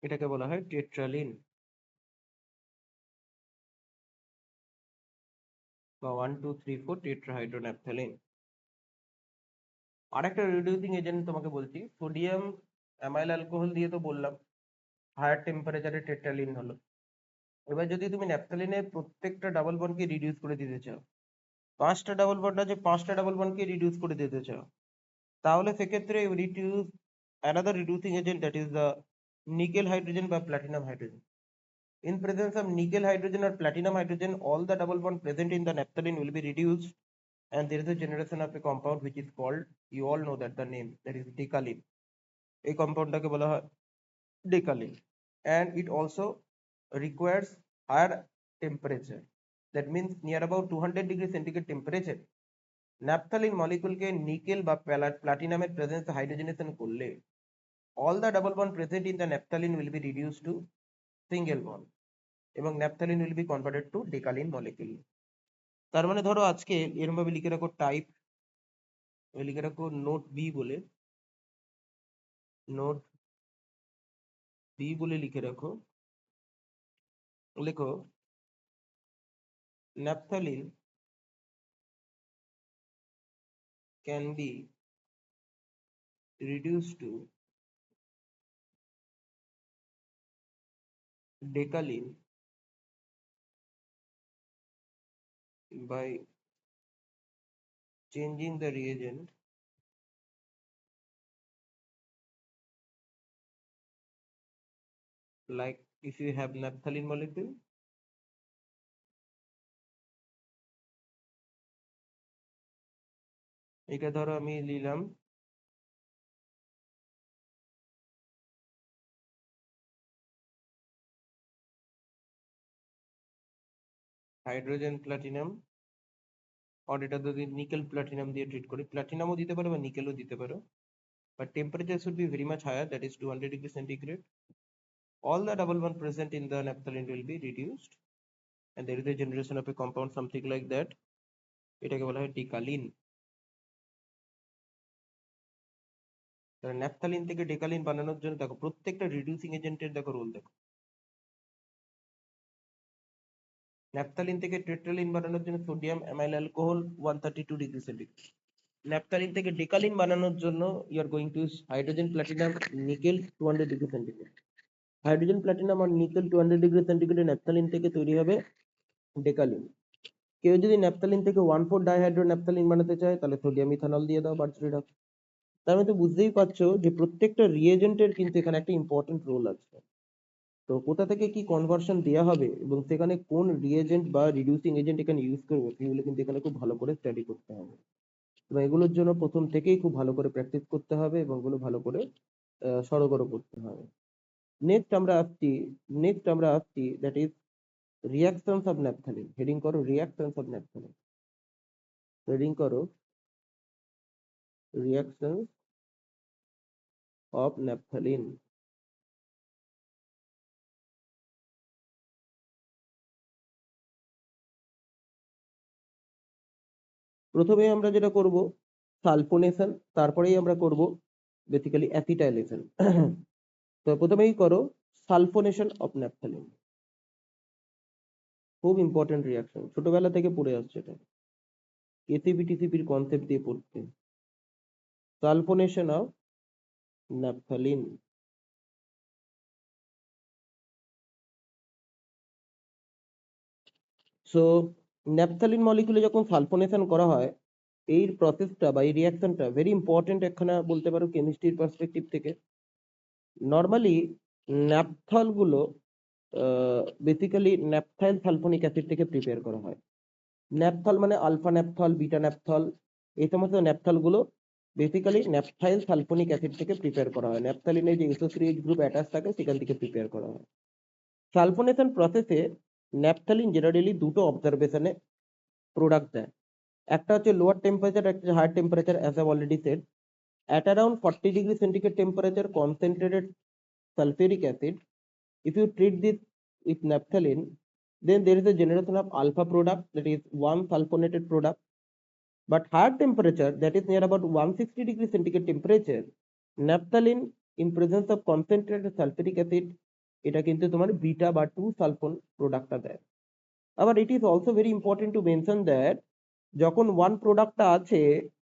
এটাকে বলা হয় টেট্রালিন বা 1234 টেট্রাহাইড্রোন্যাপথ্যালিন। আরেকটা রিডিউসিং এজেন্ট তোমাকে বলছি, সোডিয়াম অ্যামাইল অ্যালকোহল দিয়ে তো বললাম হায়ার টেম্পারেচারে টেট্রালিন হলো। এবার যদি তুমি ন্যাপথ্যালিনের প্রত্যেকটা ডাবল বন্ডকে রিডিউস করে দিতে চাও, 5টা ডাবল বন্ড আছে, 5টা ডাবল বন্ডকে রিডিউস করে দিতে চাও, তাহলে সেক্ষেত্রে reduce another reducing agent, that is the nickel hydrogen বা platinum hydrogen. In presence of nickel hydrogen or platinum hydrogen, all the double bond present in the naphthalene will be reduced, and there is a generation of a compound which is called, you all know that the name, that is decalin. এই কম্পাউন্ডটাকে বলা হয় decalin, and it also requires higher temperature, that means near about 200 degree centigrade temperature naphthalene মলিকুলকে nickel বা প্লাটিনামের প্রেজেন্সে hydrogenation করলে all the double bond present in the naphthalene will be reduced to single bond এবং naphthalene will be converted to decalin molecule. তার মানে ধরো আজকে এরকম ভাবে লিখে রাখো টাইপ, লিখে রাখো নোট বি বলে, নোট বি বলে লিখে রাখো, লেখো naphthalene can be reduced to decalin by changing the reagent like if you have naphthalene molecule, এটা ধরো আমি নিলাম হাইড্রোজেন প্লাটিনাম, আর এটা যদি নিকেল প্লাটিনাম দিয়ে ট্রিট করি, প্লাটিনামও দিতে পারো বা নিকেলও দিতে পারো, but temperature should be very much higher, that is 200 degree centigrade. All the double bond present in the naphthalene will be reduced, and there is a generation of a compound something like that, এটাকে বলা হয় ডিকালিন। Naphthalene থেকে decalin বানানোর জন্য দেখো প্রত্যেকটা reducing এজেন্টের দেখো রোল দেখো। ন্যাপথালিন থেকে টেট্রালিন বানানোর জন্য sodium amyl alcohol 132 degree centigrade. Naphthalene থেকে ডেকালিন বানানোর জন্য you are going to use hydrogen platinum nickel 200 degree centigrade. Hydrogen platinum আর নিকেল 200 ডিগ্রি সেন্টিগ্রেডে ন্যাপথালিন থেকে তৈরি হবে ডেকালিন। কেউ যদি ন্যাপথালিন থেকে 1,4 ডাইহাইড্রো ন্যাপথালিন বানাতে চায় তাহলে সোডিয়াম ইথানল দিয়ে দাও বার্চুরি রাখো। তার মধ্যে বুঝতেই পারছো যে প্রত্যেকটা রিএজেন্টের কিন্তু এখানে একটা ইম্পর্টেন্ট রোল আছে। তো কোথা থেকে কি কনভার্সন দেওয়া হবে এবং সেখানে কোন রিএজেন্ট বা রিডিউসিং এজেন্ট এখানে ইউজ করবো সেগুলো কিন্তু এখানে খুব ভালো করে স্টাডি করতে হবে এবং এগুলোর জন্য প্রথম থেকেই খুব ভালো করে প্র্যাকটিস করতে হবে এবং এগুলো ভালো করে সড়গড় করতে হবে। নেক্সট আমরা আসছি that is reactions of naphthalene. Heading করো রিঅ্যাকশনস অফ ন্যাপথালিন, হেডিং করো রিঅ্যাকশনস অফ ন্যাপথালিন। প্রথমে আমরা যেটা করব সালফোনেশন, তারপরেই আমরা করব বেসিক্যালি অ্যাসিটাইলেশন। তো প্রথমেই করো সালফোনেশন অফ ন্যাপথালিন, খুব ইম্পর্টেন্ট রিঅ্যাকশন, ছোটবেলা থেকে পড়ে আসছে এটা, এসিপি টিসিপির কনসেপ্ট দিয়ে পড়তে। Sulphonation of naphthalene. So naphthalene মলিকুলে যখন সালফোনেশন করা হয়, এই প্রসেসটা বা এই রিঅ্যাকশনটা ভেরি ইম্পর্টেন্ট একখানা বলতে পারো কেমিস্ট্রির পার্সপেক্টিভ থেকে। নর্মালি ন্যাপথল গুলো বেসিক্যালি ন্যাপথাইল সালফোনিক অ্যাসিড থেকে প্রিপেয়ার করা হয়। ন্যাপথল মানে আলফা ন্যাপথল, বিটা ন্যাপথল, এই সমস্ত ন্যাপথল গুলো বেসিক্যালি ন্যাপথাইল সালফোনিক অ্যাসিড থেকে প্রিপেয়ার করা হয়। ন্যাপথালিনে যে SO3H গ্রুপ অ্যাটাচ থাকে সেখান থেকে প্রিপেয়ার করা হয়। সালফোনেশন প্রসেসে ন্যাপথালিন জেনারেলি দুটো অবজারভেশনে প্রোডাক্ট দেয়, একটা হচ্ছে লোয়ার টেম্পারেচার, একটা হচ্ছে higher temperature. As I already said, at around 40 degree centigrade temperature, concentrated sulfuric acid, if you treat this with naphthalene, then there is a generation of alpha product, that is one sulfonated product. But higher temperature, that is near about 160 degree centigrade temperature, naphthalene in presence of concentrated sulfuric acid, এটা কিন্তু তোমার beta বা 2 sulphone প্রোডাক্টটা দেয়। আবার it is also very important to mention that যখন one প্রোডাক্টটা আছে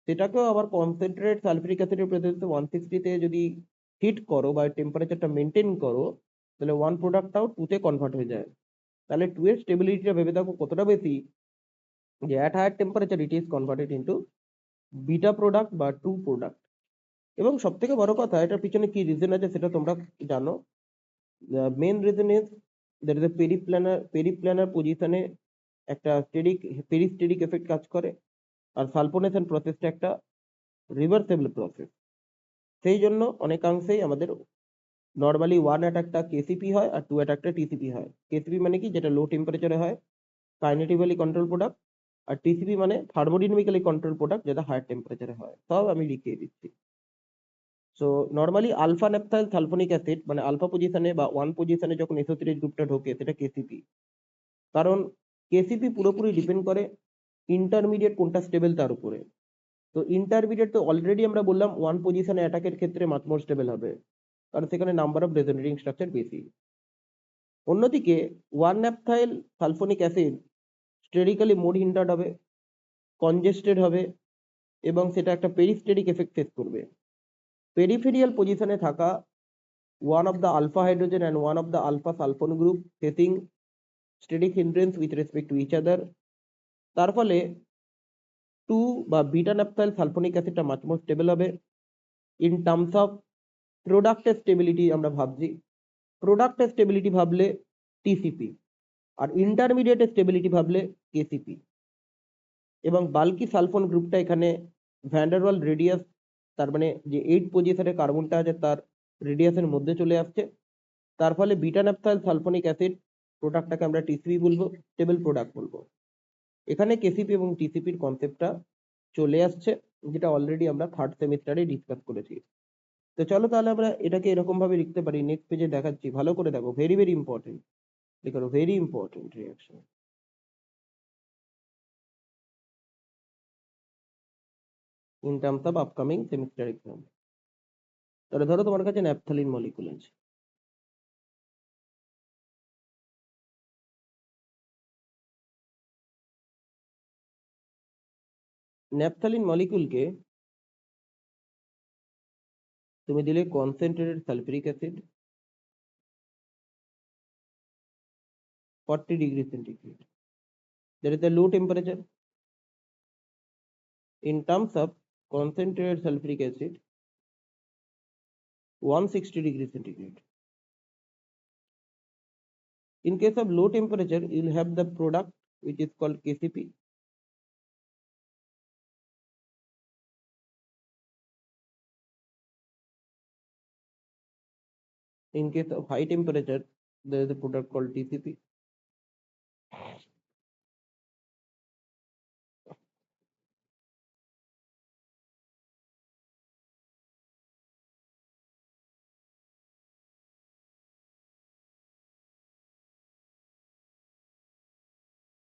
সেটাকেও আবার কনসেন্ট্রেট সালফিউরিক অ্যাসিডের প্রেজেন্সে 160 তে যদি হিট করো বা টেম্পারেচারটা মেনটেন করো, তাহলে ওয়ান প্রোডাক্টটাও 2 তে কনভার্ট হয়ে যায়। তাহলে 2 এর স্টেবিলিটিটা ভেবে দেখো কতটা বেশি, যে at higher temperature it is converted into beta product বা 2 প্রোডাক্ট। এবং সব থেকে বড় কথা, এটার পিছনে কি রিজন আছে সেটা তোমরা জানো। Main reason is that is a periplanar পজিশনে একটা পেরিস্টেরিক এফেক্ট কাজ করে, আর সালফোনেশন প্রসেসটা একটা রিভার্সেবল প্রসেস। সেই জন্য অনেকাংশেই আমাদের নর্মালি ওয়ান অ্যাটাকটা কেসিপি হয় আর টু অ্যাটাকটা টিসিপি হয়। কেসিপি মানে কি, যেটা লো টেম্পারেচারে হয়, কাইনেটিক্যালি কন্ট্রোল প্রোডাক্ট। আর টিসিপি মানে থার্মোডাইনামিক্যালি কন্ট্রোল প্রোডাক্ট, যেটা হায়ার টেম্পারেচারে হয়। সব আমি লিখিয়ে দিচ্ছি। So normally alpha naphthyl sulphonic acid মানে আলফা পজিশনে বা ওয়ান পজিশনে যখন এসোসিয়েটেড গ্রুপটা ঢোকে সেটা কেসিপি। কারণ কেসিপি পুরোপুরি ডিপেন্ড করে ইন্টারমিডিয়েট কোনটা স্টেবল তার উপরে। তো ইন্টারমিডিয়েট তো অলরেডি আমরা বললাম ওয়ান পজিশনে অ্যাটাকের ক্ষেত্রে মাচ মোর স্টেবল হবে, কারণ সেখানে নাম্বার অফ রেজোনেটিং স্ট্রাকচার বেশি। অন্যদিকে one naphthyl sulphonic acid sterically more hindered হবে, কনজেস্টেড হবে, এবং সেটা একটা পেরিস্টেরিক এফেক্ট ফেস করবে। পেরিফেরিয়াল পজিশনে থাকা one of the alpha hydrogen and one of the alpha sulfone group facing static hindrance with respect to each other, তার ফলে 2 বা বিটা ন্যাপথাইল সালফোনিক অ্যাসিডটা মাচ মোর স্টেবল হবে। ইন টার্মস অফ প্রোডাক্টের stability আমরা ভাবছি, প্রোডাক্টের স্টেবিলিটি ভাবলে টিসিপি, আর ইন্টারমিডিয়েটের স্টেবিলিটি ভাবলে কেসিপি। এবং বাল্কি সালফোন গ্রুপটা এখানে ভ্যান্ডারওয়াল রেডিয়াস, তার মানে যে 8 পজিশনে কার্বনটা আছে তার রেডিয়াসের মধ্যে চলে আসছে। তার ফলে বিটা ন্যাপথাইল সালফোনিক অ্যাসিড প্রোডাক্টটাকে আমরা টিসিপি বলবো, স্টেবল প্রোডাক্ট বলবো। এখানে কেসিপি এবং টিসিপির কনসেপ্টটা চলে আসছে, যেটা অলরেডি আমরা থার্ড সেমিস্টারে ডিসকাস করেছি। তো চলো তাহলে আমরা এটাকে এরকম ভাবে লিখতে পারি। নেক্সট পেজে দেখাচ্ছি, ভালো করে দেখো, ভেরি ভেরি ইম্পর্টেন্ট। দেখো very important reaction in terms of upcoming semester exam. তাহলে ধরো তোমার কাছে ন্যাপথালিন মলিকুল আছে, ন্যাপথালিন মলিকুলকে তুমি দিলে concentrated sulphuric acid 40 degree centigrade, that is the low temperature. In terms of concentrated sulfuric acid 160 degree centigrade. In case of low temperature, you will have the product which is called KCP. In case of high temperature, there is a product called TCP.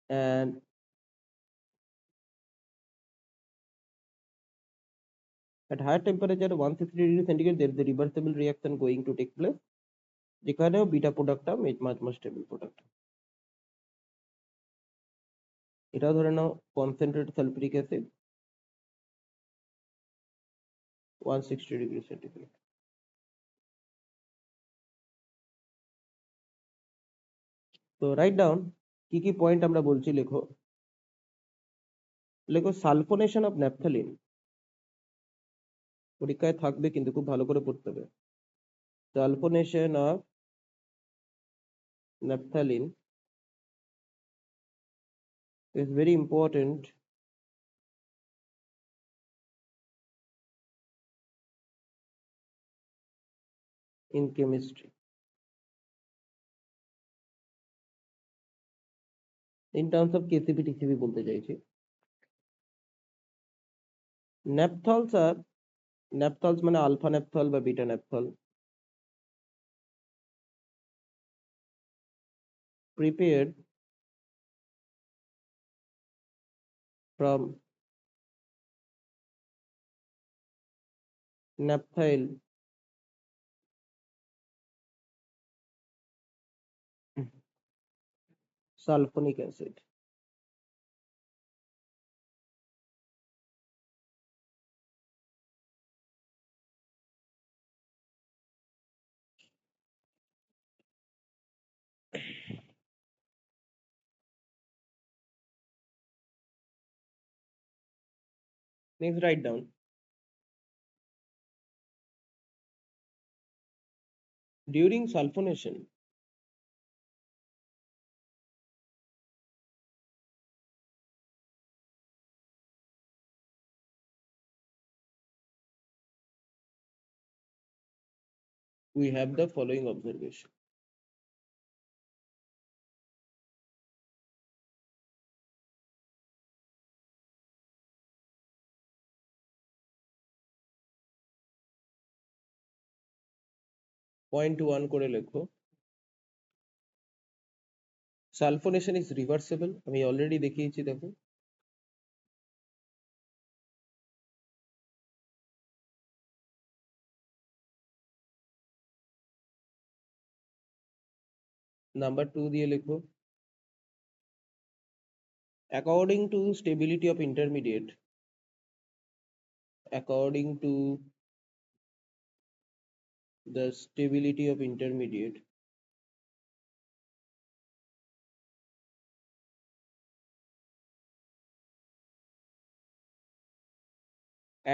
And at higher temperature 160 degree centigrade, there is a reversible reaction going to take place, যেখানেও beta প্রোডাক্টটা much much stable product. এটাও ধরে নাও concentrated sulphuric acid 160 degree centigrade. তো write down কি কি point আমরা বলছি, লেখো। লেখো সালফোনেশন অফ ন্যাপথালিন, পরীক্ষায় থাকবে কিন্তু খুব ভালো করে পড়তে হবে। Sulfonation of naphthalene is very important in chemistry. In terms of KCP TCP বলতে চাইছি। ন্যাপথলস আর ন্যাপথলস মানে আলফা ন্যাপথল বা beta naphthol prepared from naphthyl sulfonic acid. Next, write down during sulfonation. We have the following observation. Point 1 করে লেখো, sulphonation is reversible. আমি already দেখিয়েছি, দেখো। Number 2 দিয়ে লেখো, according to stability of intermediate, according to the stability of intermediate,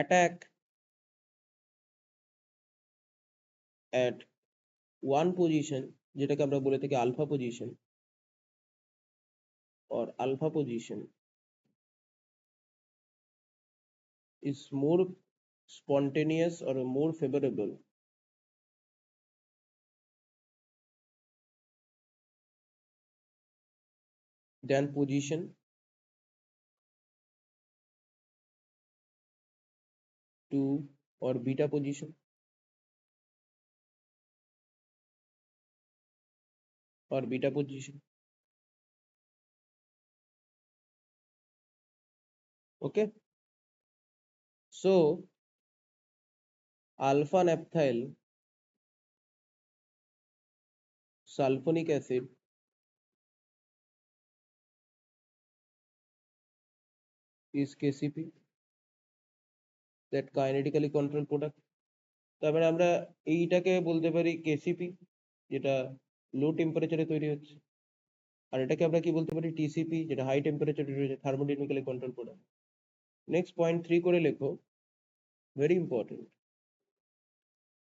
attack at one position, যেটাকে আমরা বলে থাকি alpha position or alpha position, is more spontaneous or more favorable than position 2 or beta position or beta position. Okay, so alpha naphthyl sulfonic acid is KCP, that kinetically controlled product. তারপরে আমরা এইটাকে বলতে পারি KCP, যেটা low টেম্পারেচারে তৈরি হচ্ছে, আর এটাকে আমরা কি বলতে পারি টিসিপি, যেটা হাই টেম্পারেচারে তৈরি হচ্ছে, থার্মোডাইনামিক্যালি কন্ট্রোল প্রোডাক্ট। নেক্সট পয়েন্ট 3 করে লেখো, ভেরি ইম্পর্টেন্ট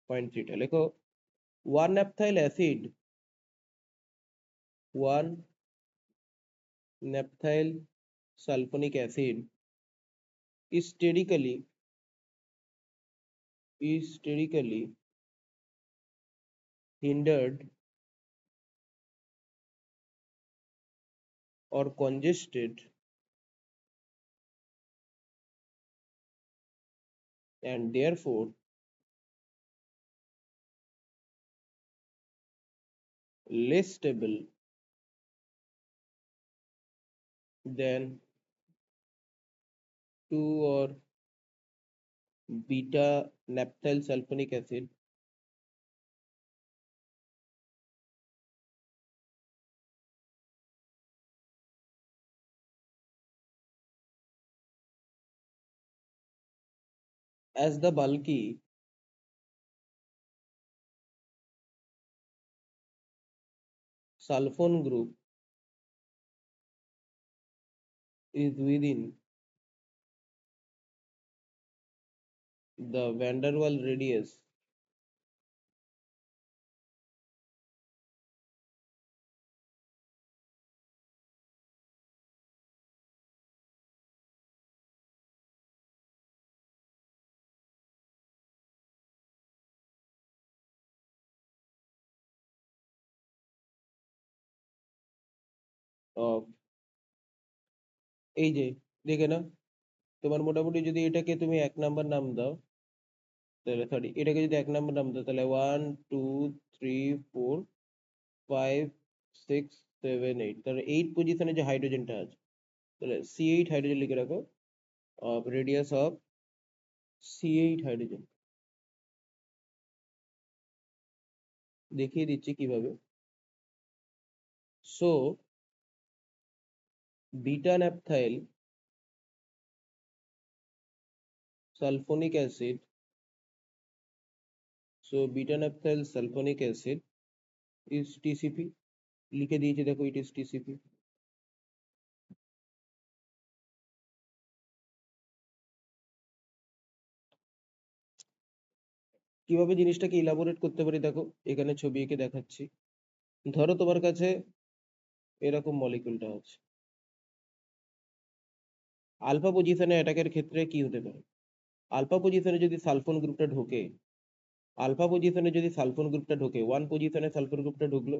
পয়েন্ট 3টা লেখো, one naphthyl acid, one naphthyl sulfonic acid is sterically hindered or congested and therefore less stable than 2 or beta naphthyl sulfonic acid as the bulky sulfone group is within the van der Waals radius of এই যে দেখে না, তোমার মোটামুটি যদি এটাকে তুমি 1 number নাম দাও, তাহলে সরি এটাকে যদি 1 নাম্বার নাম দাও তাহলে 1 2 3 4 5 6 7 8, তাহলে 8 পজিশনে যে হাইড্রোজেনটা আছে, তাহলে C8 হাইড্রোজেন লিখে রাখো, of radius of C8 hydrogen. দেখিয়ে দিচ্ছি কিভাবে। So beta naphthyl sulphonic acid, so beta naphthyl sulphonic acid is TCP, লিখে দিয়েছি দেখো, ইট ইজ টিসিপি। কিভাবে জিনিসটাকে ইলাবোরেট করতে পারি দেখো, এখানে ছবি এঁকে দেখাচ্ছি। ধরো তোমার কাছে এরকম মলিকুলটা আছে, আলফা পজিশনে অ্যাটাকের ক্ষেত্রে কি হতে পারে, আলফা পজিশনে যদি সালফোন গ্রুপটা ঢোকে, আলফা পজিশনে যদি সালফোন গ্রুপটা ঢোকে, 1 পজিশনে সালফোন গ্রুপটা ঢুকলো,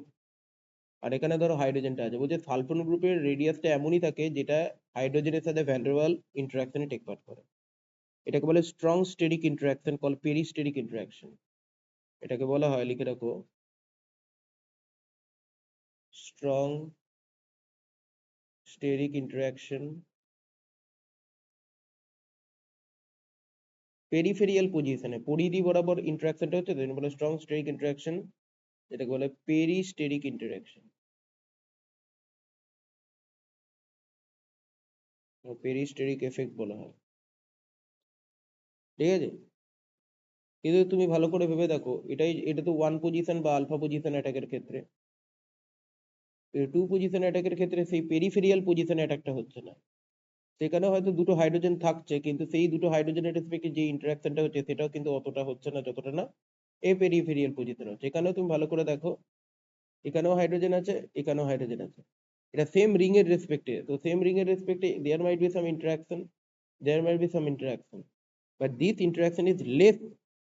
আর এখানে ধরো হাইড্রোজেনটা আছে, বলছে সালফোন গ্রুপের রেডিয়াসটা এমনই থাকে যেটা হাইড্রোজেনের সাথে ভ্যালুয়েবল ইন্টারাকশনে টেক পার্ট করে। এটাকে বলে strong steric interaction, call peristeric interaction. এটাকে বলা হয়, লিখে রাখো, স্ট্রং স্টেরিক ইন্টারাকশন পেরিফেরিয়াল পজিশনে, পরিধি বরাবর ইন্টারাকশনটা হচ্ছে, তো বলে স্ট্রং স্টেরিক ইন্টারাকশন, এটাকে বলে পেরিস্টেরিক ইন্টারাকশন, পেরিস্টেরিক এফেক্ট বলা হয়। ঠিক আছে, কিন্তু তুমি ভালো করে ভেবে দেখো, এটা তো 1 পজিশন বা আলফা পজিশন অ্যাটাকের ক্ষেত্রে, 2 পজিশন অ্যাটাকের ক্ষেত্রে সেই পেরিফেরিয়াল পজিশন অ্যাটাকটা হচ্ছে না, সেখানে হয়তো দুটো হাইড্রোজেন থাকছে, কিন্তু সেই দুটো হাইড্রোজেনের রেসপেক্টে যে ইন্টারাকশনটা হচ্ছে সেটাও কিন্তু অতটা হচ্ছে না যতটা না এই পেরিফেরিয়াল পজিশন হচ্ছে। এখানেও তুমি ভালো করে দেখো, এখানেও হাইড্রোজেন আছে, এখানেও হাইড্রোজেন আছে, এটা সেম রিং এর রেসপেক্টে, তো সেম রিং এর রেসপেক্টে there might be some interaction, there might be some interaction, but this interaction is less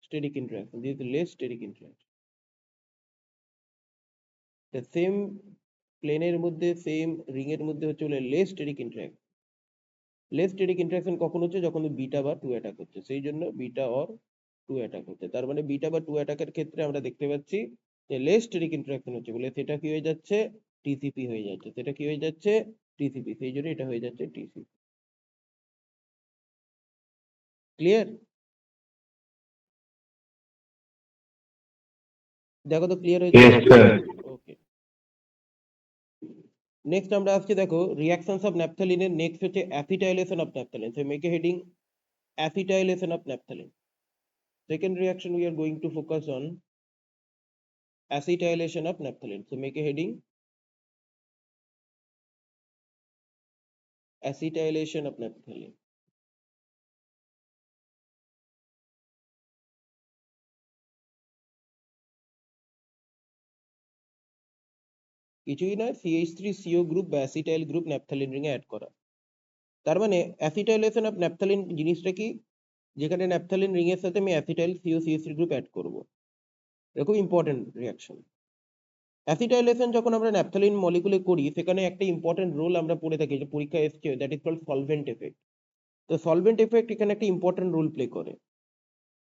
steric interaction, this is less steric interaction. The same প্লেনের মধ্যে, সেম রিং এর মধ্যে হচ্ছে বলে less steric interaction. Less steric interaction কখন হচ্ছে, যখন beta বা 2 অ্যাটাক হচ্ছে, সেই জন্য বিটা অর 2 অ্যাটাক হচ্ছে, তার মানে বিটা বা 2 অ্যাটাকের ক্ষেত্রে আমরা দেখতে পাচ্ছি যে লেস স্টেরিক ইন্টারাকশন হচ্ছে বলে সেটা কি হয়ে যাচ্ছে, টিসিপি হয়ে যাচ্ছে, সেটা কি হয়ে যাচ্ছে, টিসিপি, সেই জন্য এটা হয়ে যাচ্ছে টিসিপি। ক্লিয়ার? দেখো তো ক্লিয়ার হয়েছে? Yes, sir. ওকে, নেক্সট আমরা আসছি, দেখো রিঅ্যাকশনস অফ ন্যাপথালিনের, নেক্সট হচ্ছে acetylation of naphthalene, so make a heading acetylation of naphthalene. Second reaction we are going to focus on acetylation of naphthalene, so make a heading acetylation of naphthalene. কিছুই নয়, CH3CO group বা acetyl group naphthalene ring এ add করা। তার মানে acetylation of naphthalene জিনিসটা কি, যেখানে naphthalene ring এর সাথে আমি অ্যাসিটাইল COCH3 গ্রুপ অ্যাড করব, এটা খুব ইম্পর্টেন্ট রিঅ্যাকশন। অ্যাসিটাইলেশন যখন আমরা ন্যাপথালিন মলিকুলে করি, সেখানে একটা ইম্পর্টেন্ট রোল আমরা পড়ে থাকি, যে পরীক্ষা এসছে, that is called solvent effect. তো সলভেন্ট এফেক্ট এখানে একটা ইম্পর্টেন্ট রোল প্লে করে,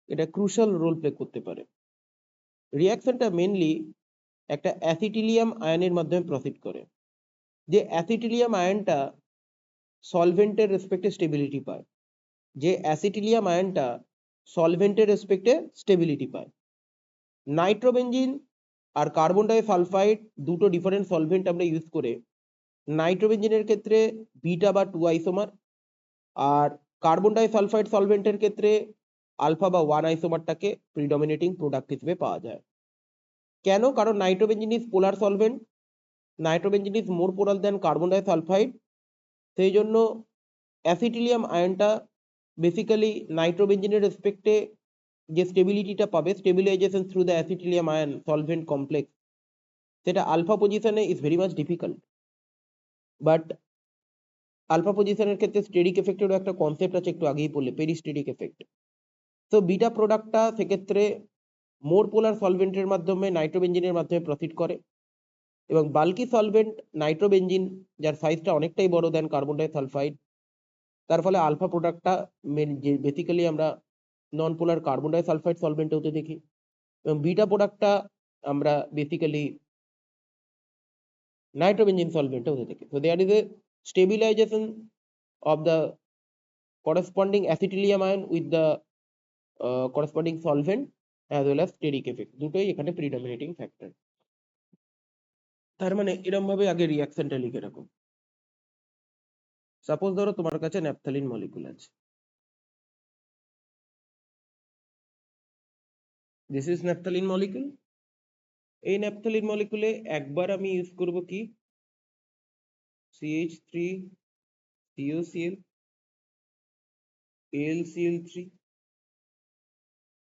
এটা ক্রুশাল রোল প্লে করতে পারে। রিঅ্যাকশনটা মেনলি একটা অ্যাসিটিলিয়াম আয়নের মাধ্যমে প্রসিড করে, যে অ্যাসিটিলিয়াম আয়নটা সলভেন্টের রেসপেক্টে স্টেবিলিটি পায়, যে অ্যাসিটিলিয়াম আয়নটা সলভেন্টের রেসপেক্টে স্টেবিলিটি পায়। নাইট্রোবেনজিন আর কার্বন ডাই সালফাইড দুটো ডিফারেন্ট সলভেন্ট আমরা ইউজ করে, নাইট্রোবেনজিনের ক্ষেত্রে বিটা বা 2 আইসোমার, আর কার্বন ডাই সালফাইড সলভেন্টের ক্ষেত্রে আলফা বা 1 আইসোমারটাকে প্রিডমিনেটিং প্রোডাক্ট হিসেবে পাওয়া যায়। কেন? কারণ nitrobenzene is polar solvent, nitrobenzene is more polar than carbon disulphide, সেই জন্য অ্যাসিটিলিয়াম আয়নটা বেসিক্যালি নাইট্রোবেনজিনের রেসপেক্টে যে স্টেবিলিটিটা পাবে, stabilisation through the acetylium ion solvent complex, সেটা আলফা পজিশনে is very much difficult. But alpha পজিশনের ক্ষেত্রে স্টেরিক এফেক্টেরও একটা কনসেপ্ট আছে, একটু আগেই বললে, পেরিস্টেরিক এফেক্ট। তো বিটা প্রোডাক্টটা সেক্ষেত্রে মোর পোলার সলভেন্টের মাধ্যমে নাইট্রোবেনজিনের মাধ্যমে প্রসিড করে, এবং বাল্কি সলভেন্ট নাইট্রোবেনজিন যার সাইজটা অনেকটাই বড় দেন কার্বন ডাই সালফাইড, তার ফলে আলফা প্রোডাক্টটা বেসিক্যালি আমরা নন পোলার কার্বন ডাই সালফাইড সলভেন্ট হতে দেখি, এবং বিটা প্রোডাক্টটা আমরা বেসিক্যালি নাইট্রোবেনজিন সলভেন্ট হতে দেখি। So there is a stabilization of the corresponding acetylium ion with the corresponding solvent as well as steric effect, দুটোই এখানে predominating factor। তার মানে এরকম ভাবে আগে রিঅ্যাকশনটা লিখে রাখো। সাপোজ ধরো তোমার কাছে ন্যাপথালিন মলিকুল আছে, দিস ইজ ন্যাপথালিন মলিকুল। এই ন্যাপথালিন মলিকুলে একবার আমি ইউজ করব কি CH3COCl AlCl3,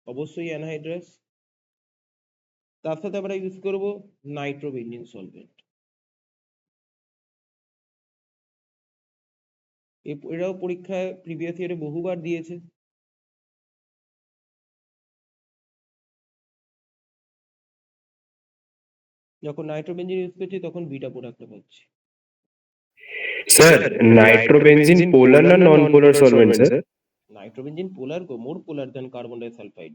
অবশ্যই অ্যানহাইড্রাস, তার সাথে আমরা ইউজ করব নাইট্রোবেনজিন সলভেন্ট। এরাও পরীক্ষায় প্রিভিয়াস ইয়ারে বহুবার দিয়েছে। যখন নাইট্রোবেনজিন ইউজ করছি তখন বিটা প্রোডাক্টটা পাচ্ছি। Sir, nitrobenzene polar না non-polar solvent, sir? নাইট্রোবেনজিন পোলার গো, মোর পোলার দেন কার্বন ডাই সালফাইড।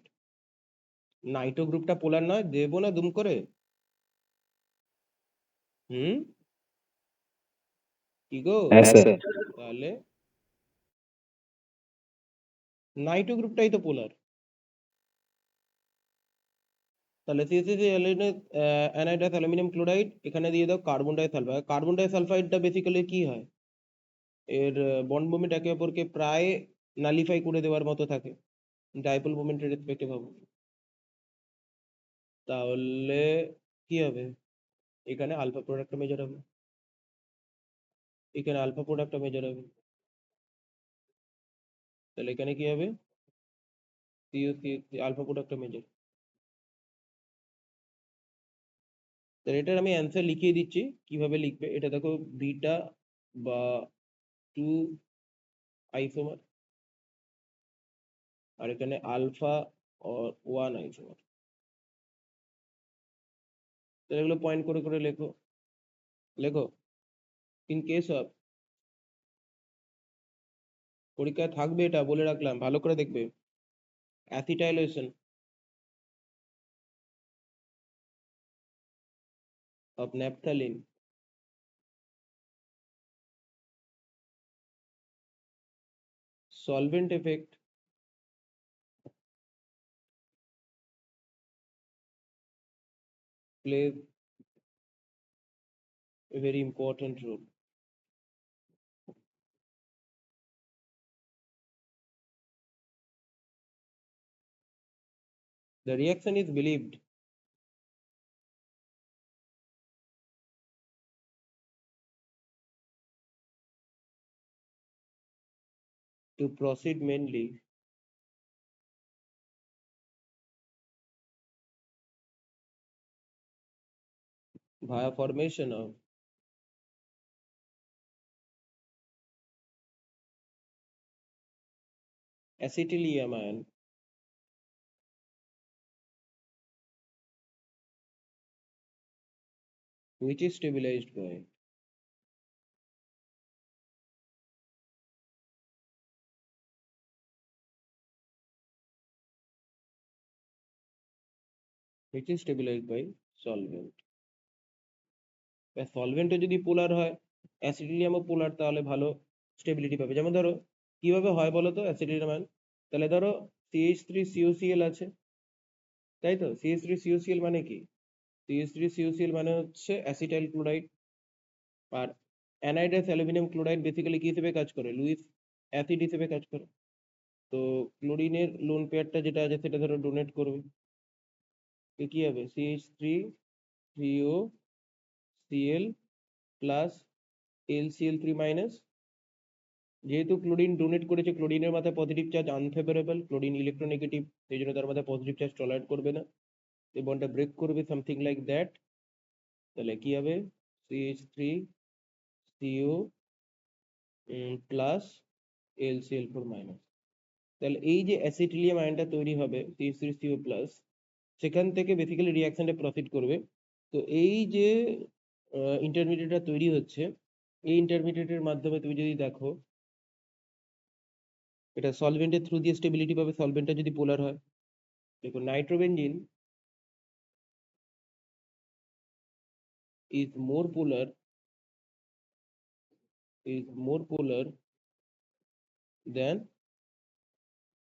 নাইট্রো গ্রুপটা পোলার নয়, দেবো না দুম করে? কি গো? Yes, sir. তাহলে নাইট্রো গ্রুপটাই তো পোলার। তাহলে CH3 অ্যানাইডাস অ্যালুমিনিয়াম ক্লোরাইড এখানে দিয়ে দাও carbon die sulphide. Carbon die সালফাইডটা basically কি হয়, এর বন্ড মোমেন্ট একে অপরকে প্রায় নালিফাই করে দেওয়ার মতো থাকে ডাইপোল মোমেন্টের রেসপেক্টে ভাবো। তাহলে কি হবে, এখানে আলফা প্রোডাক্টটা মেজর হবে, এখানে আলফা প্রোডাক্টটা মেজর হবে, তাহলে এখানে কি হবে আলফা প্রোডাক্টটা মেজর। তাহলে এটার আমি অ্যান্সার লিখিয়ে দিচ্ছি কিভাবে লিখবে। এটা দেখো বিটা বা 2 আইসোমার, আর এখানে আলফা और 1 আইসোমার। তাহলে এগুলো পয়েন্ট করে করে লেখো লেখো। ইন কেস অফ, পরীক্ষায় থাকবে এটা বলে রাখলাম, ভালো করে দেখবে। Acetylation of naphthalene solvent effect plays a very important role. The reaction is believed to proceed mainly via formation of acetylium ion which is stabilized by solvent। সলভেন্টও যদি পোলার হয়, অ্যাসিটিলিয়ামও পোলার, তাহলে ভালো স্টেবিলিটি পাবে। যেমন ধরো কিভাবে হয় বলো তো অ্যাসিটিলিয়াম আয়ন, তাহলে ধরো CH3COCl আছে, তাই তো। CH3COCl মানে কি, CH3COCl মানে হচ্ছে অ্যাসিটাইল ক্লোরাইড, আর অ্যানাইডাস অ্যালুমিনিয়াম ক্লোরাইড বেসিক্যালি কি হিসেবে কাজ করে, লুইস অ্যাসিড হিসেবে কাজ করে। তো ক্লোরিনের লোন পেয়ারটা যেটা আছে সেটা ধরো ডোনেট করবে, তো কি হবে CH3COCl প্লাস AlCl3 মাইনাস, যেহেতু ক্লোরিন ডোনেট করেছে, ক্লোরিনের মাথায় positive charge unfavourable, chlorine electronegative, সেই জন্য তার মাথায় পজিটিভ চার্জ টলারেট করবে না, এই বন্ডটা ব্রেক করবে, সামথিং লাইক দ্যাট। তাহলে কি হবে CH3CO প্লাস AlCl4 মাইনাস। তাহলে এই যে অ্যাসিটিলিয়াম আয়নটা তৈরি হবে CH3CO প্লাস, সেখান থেকে বেসিক্যালি রিঅ্যাকশনটা প্রসিড করবে। তো এই যে ইন্টারমিডিয়েটটা তৈরি হচ্ছে। এই ইন্টারমিডিয়েটের মাধ্যমে তুমি যদি দেখো, এটা সলভেন্টের থ্রু দিয়ে স্টেবিলিটি পাবে, সলভেন্টটা যদি পোলার হয়। দেখো nitrobenzene is more polar than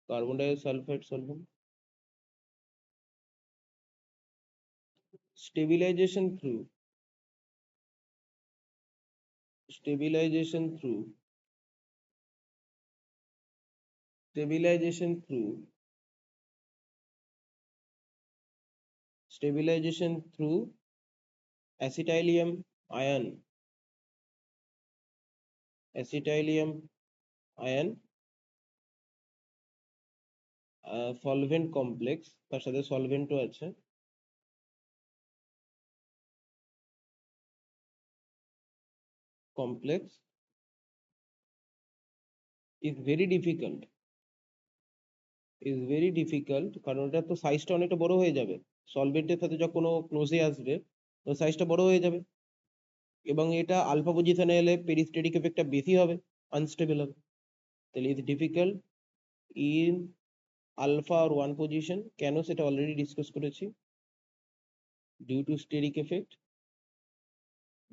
carbon disulfide solvent. Stabilization through stabilization through stabilization through stabilization through acetylium ion acetylium ion solvent complex, তার সাথে সলভেন্টও আছে, কমপ্লেক্স ইজ ভেরি ডিফিকাল্ট কারণ ওটা তো সাইজটা অনেকটা বড় হয়ে যাবে, সলভেন্টের সাথে যখন ও ক্লোজে আসবে তো সাইজটা বড় হয়ে যাবে, এবং এটা আলফা পজিশনে এলে পেরিস্টেটিক এফেক্টটা বেশি হবে, আনস্টেবল হবে। তাহলে ইজ ডিফিকাল্ট ইন আলফা আর ওয়ান পজিশন। কেন সেটা অলরেডি ডিসকাস করেছি, due to steric effect,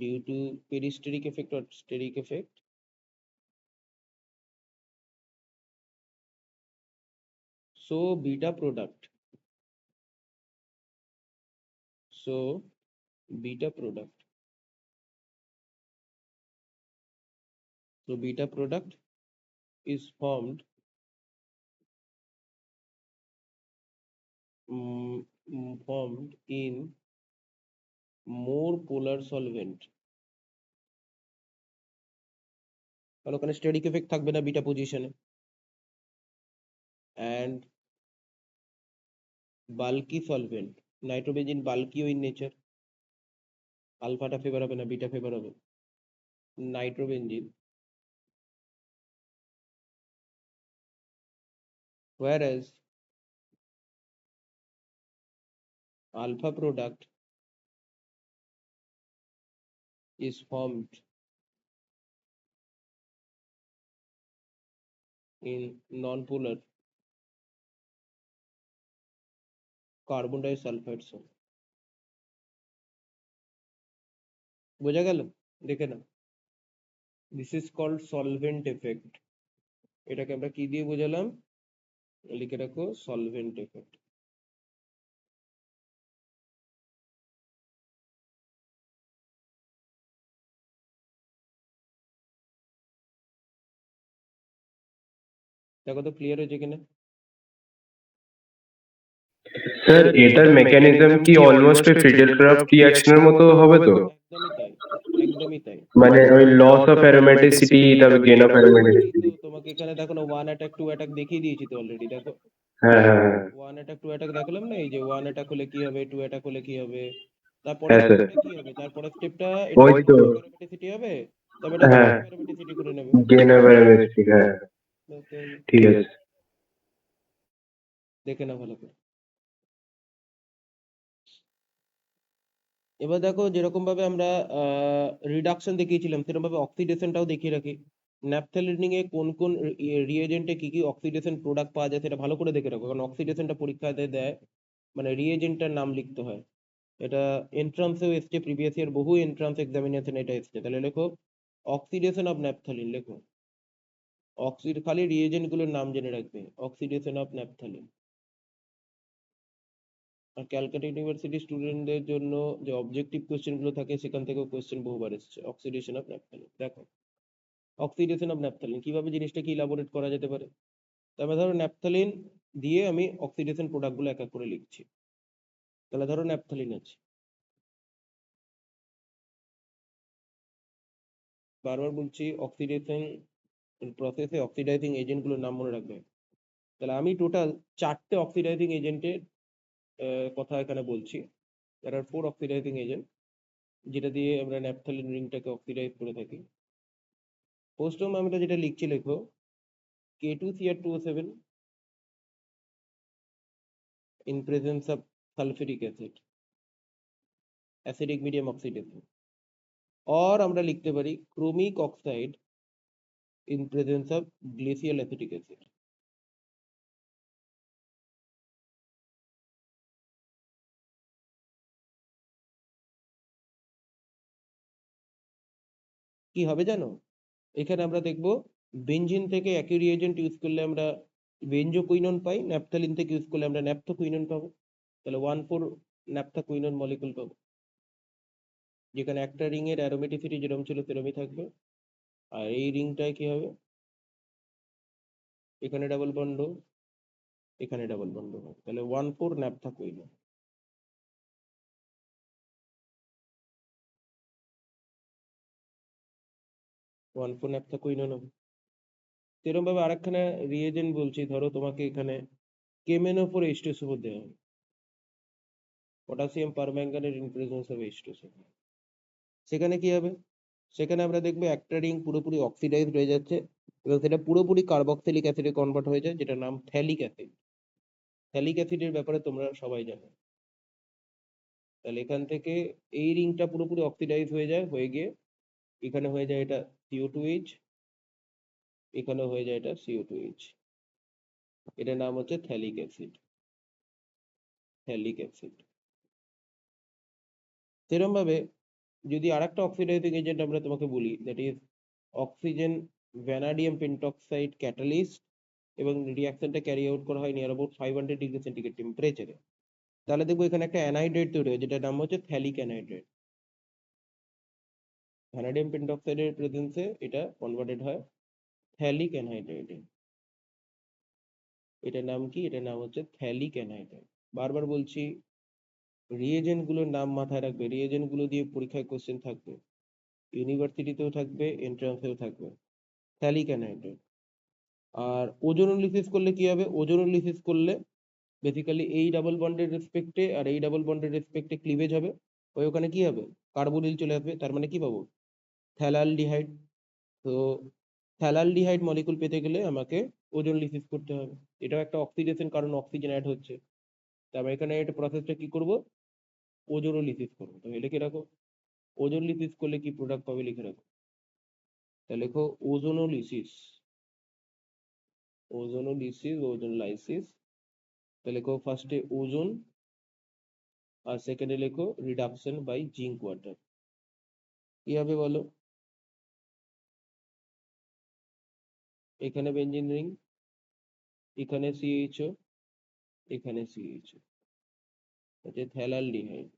due to peristeric effect or steric effect. So beta product, so beta product, so beta product is formed formed in more polar solvent, কারণ ওখানে steric effect থাকবে না beta পজিশনে, and bulky solvent. Nitrobenzene বাল্কিও in nature, আলফাটা favour হবে না, beta favour হবে। Nitrobenzene, whereas alpha product is formed in non-polar carbon disulfide salt. বোঝা গেল? দেখে নাও, this is called solvent effect. এটাকে আমরা কি দিয়ে বোঝালাম, লিখে রাখো সলভেন্ট এফেক্ট। দেখো তো ক্লিয়ার হয়েছে কিনা। স্যার এটার মেকানিজম কি অলমোস্ট ওই ফ্রিডেলক্রাফট রিঅ্যাকশনের মতো হবে তো? একদমই তাই, একদমই তাই। মানে ওই লস অফ অ্যারোমেটিসিটি তারপর গেইন অফ অ্যারোমেটিসিটি। তো তোমাকে এখানে দেখো না, ওয়ান অ্যাটাক টু অ্যাটাক দেখিয়ে দিয়েছি তো অলরেডি, দেখো হ্যাঁ হ্যাঁ হ্যাঁ ওয়ান অ্যাটাক টু অ্যাটাক দেখালাম না, এই যে ওয়ান অ্যাটাক হলে কি হবে, টু অ্যাটাক হলে কি হবে, তারপরে হ্যাঁ স্যার, স্টেপটা কি হবে, তারপরে স্টেপটা এটা ওই তো। অ্যারোমেটিসিটি হবে, তবে এটা হ্যাঁ, অ্যারোমেটিসিটি করে নেবে। গেইন অফ অ্যারোমেটিসিটি, হ্যাঁ ঠিক আছে। দেখে না ভালো করে। এবার দেখো যেরকম ভাবে আমরা রিডাকশন দেখিয়েছিলাম সেরকম ভাবে অক্সিডেশনটাও দেখিয়ে রাখি। ন্যাপথ্যালিন এ কোন কোন রিএজেন্টে কি কি অক্সিডেশন প্রোডাক্ট পাওয়া যায় সেটা ভালো করে দেখে রাখো, কারণ অক্সিডেশনটা পরীক্ষাতে দেয়, মানে রিএজেন্টটার নাম লিখতে হয়। এটা এন্ট্রান্সেও এসছে, প্রিভিয়াস ইয়ার বহু এন্ট্রান্স এক্সামিনেশন এটা এসছে। তাহলে লেখো অক্সিডেশন অফ ন্যাপথ্যালিন, লেখো খালি রিএজেন্ট গুলোর নাম জেনে রাখবে, অক্সিডেশন অফ ন্যাপথ্যালিন। আর ক্যালকাটা ইউনিভার্সিটি স্টুডেন্টদের জন্য যে অবজেক্টিভ কোশ্চেন গুলো থাকে সেখান থেকেও কোশ্চেন বহুবার এসেছে। অক্সিডেশন অফ ন্যাপথ্যালিন, দেখো অক্সিডেশন অফ ন্যাপথ্যালিন কিভাবে জিনিসটা কি ইলাবোরেট করা যেতে পারে। তারপরে ধরো ন্যাপথ্যালিন দিয়ে আমি অক্সিডেশন প্রোডাক্ট গুলো এক এক করে লিখছি। তাহলে ধরো ন্যাপথ্যালিন আছে, বারবার বলছি অক্সিডেশন প্রসেসে অক্সিডাইজিং এজেন্ট গুলোর নাম মনে রাখবে। তাহলে আমি টোটাল 4টে অক্সিডাইজিং এজেন্টের কথা এখানে বলছি। there are 4 অক্সিডাইজিং এজেন্ট যেটা দিয়ে আমরা ন্যাপথ্যালিন রিংটাকে অক্সিডাইজ করে থাকি। ফার্স্ট আমরা যেটা লিখছি, লেখো K2Cr2O7 in presence of sulfuric acid, acidic medium oxidation. or আমরা লিখতে পারি chromic oxide in presence of glacial acetic acid. কি হবে জানো, এখানে আমরা দেখব বেঞ্জিন থেকে একই রিয়েজেন্ট ইউজ করলে আমরা বেঞ্জোকুইনন পাই, ন্যাপথালিন থেকে ইউজ করলে আমরা ন্যাপথোকুইনন পাবো। তাহলে 1,4 ন্যাপথাকুইনন মলিকুল পাবো, যেখানে একটা রিং এর অ্যারোমেটিসিটি যেরকম ছিল সেরকমই থাকবে। আর এই রিংটায় কি হবে, এখানে ডাবল বন্ড, এখানে ডাবল বন্ড হবে, তাহলে 1,4 ন্যাপথাকুইনন। 1,4 ন্যাপথাকুইনন হবে। সেরকম ভাবে আরেকখানা রিয়েজেন্ট বলছি, ধরো তোমাকে এখানে KMnO4 H2SO4 দেওয়া হবে, potassium permanganate in presence of H2SO4। সেখানে কি হবে, সেখানে আমরা দেখবো একটা রিং পুরোপুরি অক্সিডাইজ হয়ে যাচ্ছে এবং সেটা পুরোপুরি কার্বক্সিলিক অ্যাসিডে কনভার্ট হয়ে যায়, যেটা নাম থ্যালিক অ্যাসিড। থ্যালিক অ্যাসিডের ব্যাপারে তোমরা সবাই জানো। তাহলে এখান থেকে এই রিংটা পুরোপুরি অক্সিডাইজ হয়ে যায়, হয়ে গিয়ে এখানে হয়ে যায় এটা CO2H, এখানে হয়ে যায় এটা CO2H। এটার নাম হচ্ছে থ্যালিক অ্যাসিড। Phthalic acid. সেরকম ভাবে যদি আরেকটা অক্সিডাইজিং এজেন্ট আমরা তোমাকে বলি, that is oxygen vanadium pentoxide catalyst, এবং রিঅ্যাকশনটা ক্যারি আউট করা হয় নিয়ার অ্যাবাউট 500 ডিগ্রি সেন্টিগ্রেড টেম্পারেচারে, তাহলে দেখবো এখানে একটা অ্যানাইড্রেট তৈরি হয়, যেটার নাম হচ্ছে থ্যালিক অ্যানাইড্রেট। ভ্যানাডিয়াম পেন্টক্সাইডের প্রেজেন্সে এটা কনভার্টেড হয় থ্যালিক অ্যানহাইড্রাইডে। এটার নাম কি, এটার নাম হচ্ছে থ্যালিক অ্যানহাইড্রাইড। বারবার বলছি, রিয়েজেন্ট গুলোর নাম মাথায় রাখবে, রিয়েজেন্ট গুলো দিয়ে পরীক্ষায় কোশ্চেন থাকবে, ইউনিভার্সিটিতেও থাকবে, এন্ট্রান্সেও থাকবে। Phthalic anhydride. আর ওজোনোলিসিস করলে কি হবে, ওজোনোলিসিস করলে বেসিক্যালি এই ডাবল বন্ডের রেসপেক্টে আর এই ডাবল বন্ডের রেসপেক্টে ক্লিভেজ হবে, ওই ওখানে কি হবে, কার্বনিল চলে আসবে, তার মানে কি পাবো, থ্যালালডিহাইড। তো থ্যালালডিহাইড মলিকুল পেতে গেলে আমাকে ওজোন লিসিস করতে হবে। এটাও একটা অক্সিডেশন, কারণ অক্সিজেন অ্যাড হচ্ছে। তারপর এখানে এটা প্রসেসটা কি করব, ওজোনোলিসিস করবো। তো লিখে রাখো, ওজোন লিসিস করলে কি প্রোডাক্ট পাবে লিখে রাখো। তাহলে লেখো ওজোনোলিসিস, ওজোনোলিসিস, ওজোন লাইসিস। তাহলে লেখো ফার্স্টে ওজোন, আর সেকেন্ডে লেখো রিডাকশন বাই জিঙ্ক ওয়াটার। কি হবে বলো, এখানে বেঞ্জিন রিং, এখানে CHO, এখানে CHO, হচ্ছে থ্যালালডিহাইড।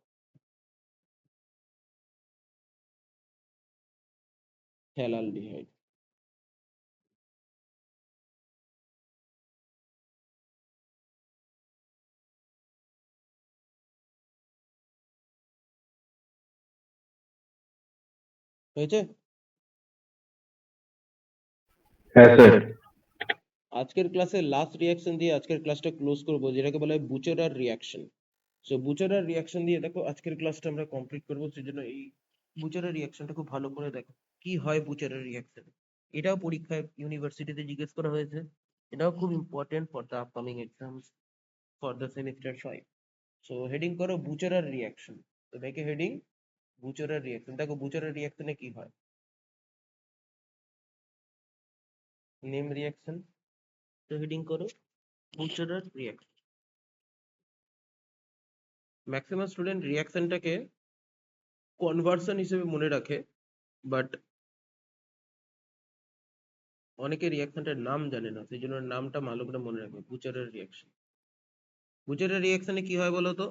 থ্যালালডিহাইড। হয়েছে? হ্যাঁ স্যার। আজকের ক্লাসে লাস্ট রিয়াকশন দিয়ে আজকের ক্লাসটা ক্লোজ করবো, যেটাকে বলা হয় বুচেরার রিয়াকশন। সো বুচেরার রিয়াকশন দিয়ে দেখো আজকের ক্লাসটা আমরা কমপ্লিট করবো, সেজন্য এই বুচেরার রিয়াকশনটা খুব ভালো করে দেখো। কি হয় বুচেরার রিয়াকশন, এটাও পরীক্ষায় ইউনিভার্সিটিতে জিজ্ঞেস করা হয়েছে, এটাও খুব important for the upcoming exams for the semester 5। So heading করো বুচেরার রিয়াকশন। তো দেখে হেডিং বুচেরার রিয়াকশন। দেখো বুচেরার রিয়াকশনে কি হয়, নেম রিয়াকশন। তো হেডিং করো বুচেরার রিয়াকশন। ম্যাক্সিমাম স্টুডেন্ট রিয়াকশনটাকে কনভার্সন হিসেবে মনে রাখে, বাট অনেকে রিয়াকশনটার নাম জানে না, সেই জন্য নামটা ভালো করে মনে রাখবে, বুচারের রিয়াকশন। বুচারের রিয়াকশনে কি হয় বলো তো,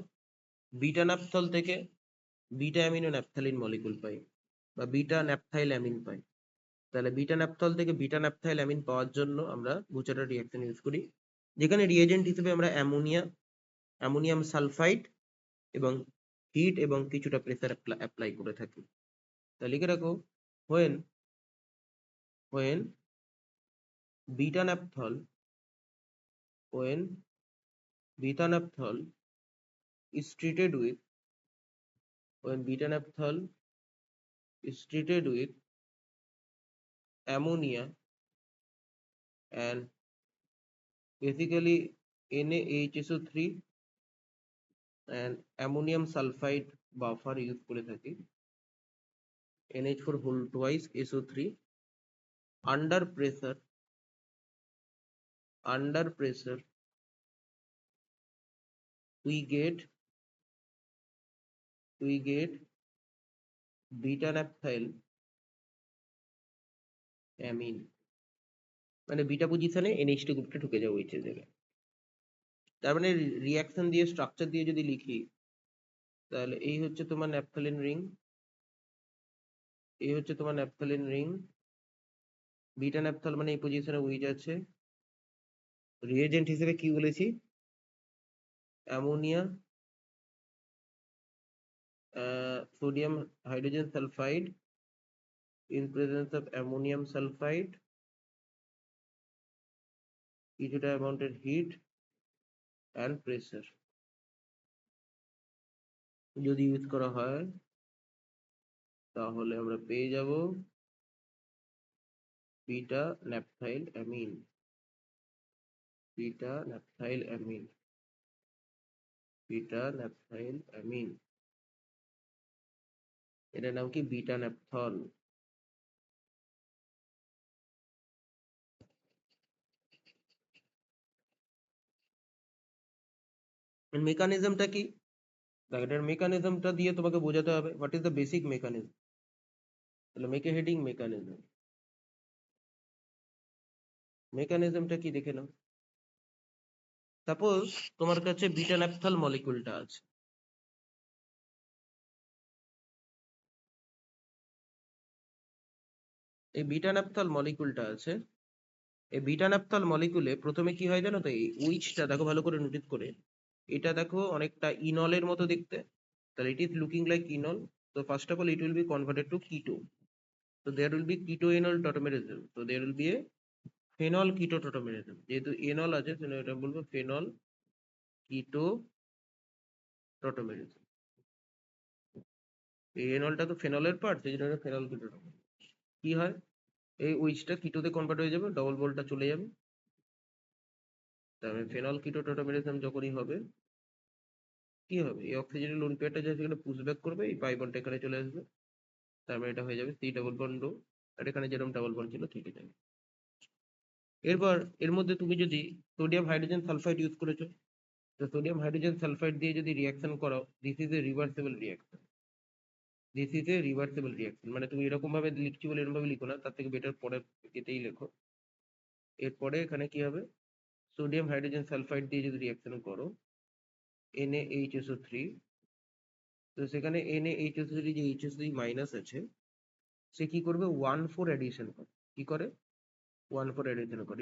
বিটা ন্যাপথল থেকে বিটা অ্যামিনো ন্যাপথালিন মলিকুল পাই, বা বিটা ন্যাপথাইল অ্যামিন পাই। তাহলে বিটা ন্যাপথল থেকে বিটা ন্যাপথাইল অ্যামিন পাওয়ার জন্য আমরা বুচারের রিয়াকশন ইউজ করি, যেখানে রিয়েজেন্ট হিসেবে আমরা অ্যামোনিয়া, অ্যামোনিয়াম সালফাইড এবং হিট এবং কিছুটা প্রেসার অ্যাপ্লাই করে থাকি। তাহলে লিখে রাখো, when when beta naphthol when beta naphthol is treated with when beta naphthol is treated with ammonia and basically NaHSO3 and ammonium sulfide buffer use করে থাকি, NH4 whole twice SO3 under pressure we get beta naphthyl amine মানে beta পজিশনে NH2 গ্রুপটা ঢুকে যাবে OH এর জায়গায়। তার মানে রিঅ্যাকশন দিয়ে স্ট্রাকচার দিয়ে যদি লিখি তাহলে এই হচ্ছে তোমার ন্যাপথালিন রিং, এই হচ্ছে তোমার ন্যাপথালিন রিং, বিটা ন্যাপথাল মানে এই পজিশনে ওইচ আছে, রিএজেন্ট হিসেবে কি বলেছি ammonia sodium hydrogen sulphide in presence of ammonium sulfide কিছুটা অ্যামাউন্টের হিট অ্যান্ড প্রেসার যদি ইউজ করা হয় তাহলে আমরা পেয়ে যাব beta naphthyl amine, beta naphthyl amine, beta naphthyl amine, এটার নাম কি বিটা ন্যাপথল। মেকানিজমটা কি, এটার মেকানিজমটা দিয়ে তোমাকে বোঝাতে হবে what is the basic mechanism. তাহলে মেক এ হেডিং মেকানিজম, মেকানিজমটা কি দেখে নাও। সাপোজ তোমার কাছে বিটা ন্যাপথল মলিকুলটা আছে, এই বিটা ন্যাপথল মলিকুলটা আছে, এই বিটা ন্যাপথল মলিকুলে প্রথমে কি হয় জানো তো, এই উইচটা দেখো ভালো করে নোটিস করে, এটা দেখো অনেকটা ইনলের মতো দেখতে, তাহলে it is looking like enol. তো first of all it will be converted to keto, so there will be ketoenol tautomerism, so there will be a phenol keto tautomerism, যেহেতু enol আছে সেজন্য এটা বলবো phenol keto tautomerism। এই enolটা তো ফেনলের part, সেই জন্য ফেনল কিটো। কি হয় এই উইচটা কিটোতে কনভার্ট হয়ে যাবে, ডবল বলটা চলে যাবে, তারপরে ফেনল কিটো tautomerism যখনই হবে কি হবে, এই অক্সিজেনের লোন পেয়ারটা যা সেখানে পুশ ব্যাক করবে, এই পাই বন্ডটা এখানে চলে আসবে, তারপরে এটা হয়ে যাবে সি ডাবল বন্ড ও, আর এখানে যেরকম ডাবল বন্ড ছিল থেকে যাবে। এরপর এর মধ্যে তুমি যদি সোডিয়াম হাইড্রোজেন সালফাইড ইউজ করেছো, তো সোডিয়াম হাইড্রোজেন সালফাইড দিয়ে যদি রিঅ্যাকশন করো, this is a reversible reaction, this is a reversible reaction. মানে তুমি এরকম ভাবে লিখছি বলে এরকম ভাবে লিখো না, তার থেকে বেটার পরে এতেই লেখো। এরপরে এখানে কি হবে, সোডিয়াম হাইড্রোজেন সালফাইড দিয়ে যদি রিঅ্যাকশন করো NaHSO3, তো সেখানে NaHSO3 যে HSO3 মাইনাস আছে সে কি করবে 1,4 অ্যাডিশন করে, কি করে 1,4 অ্যাডিশন করে।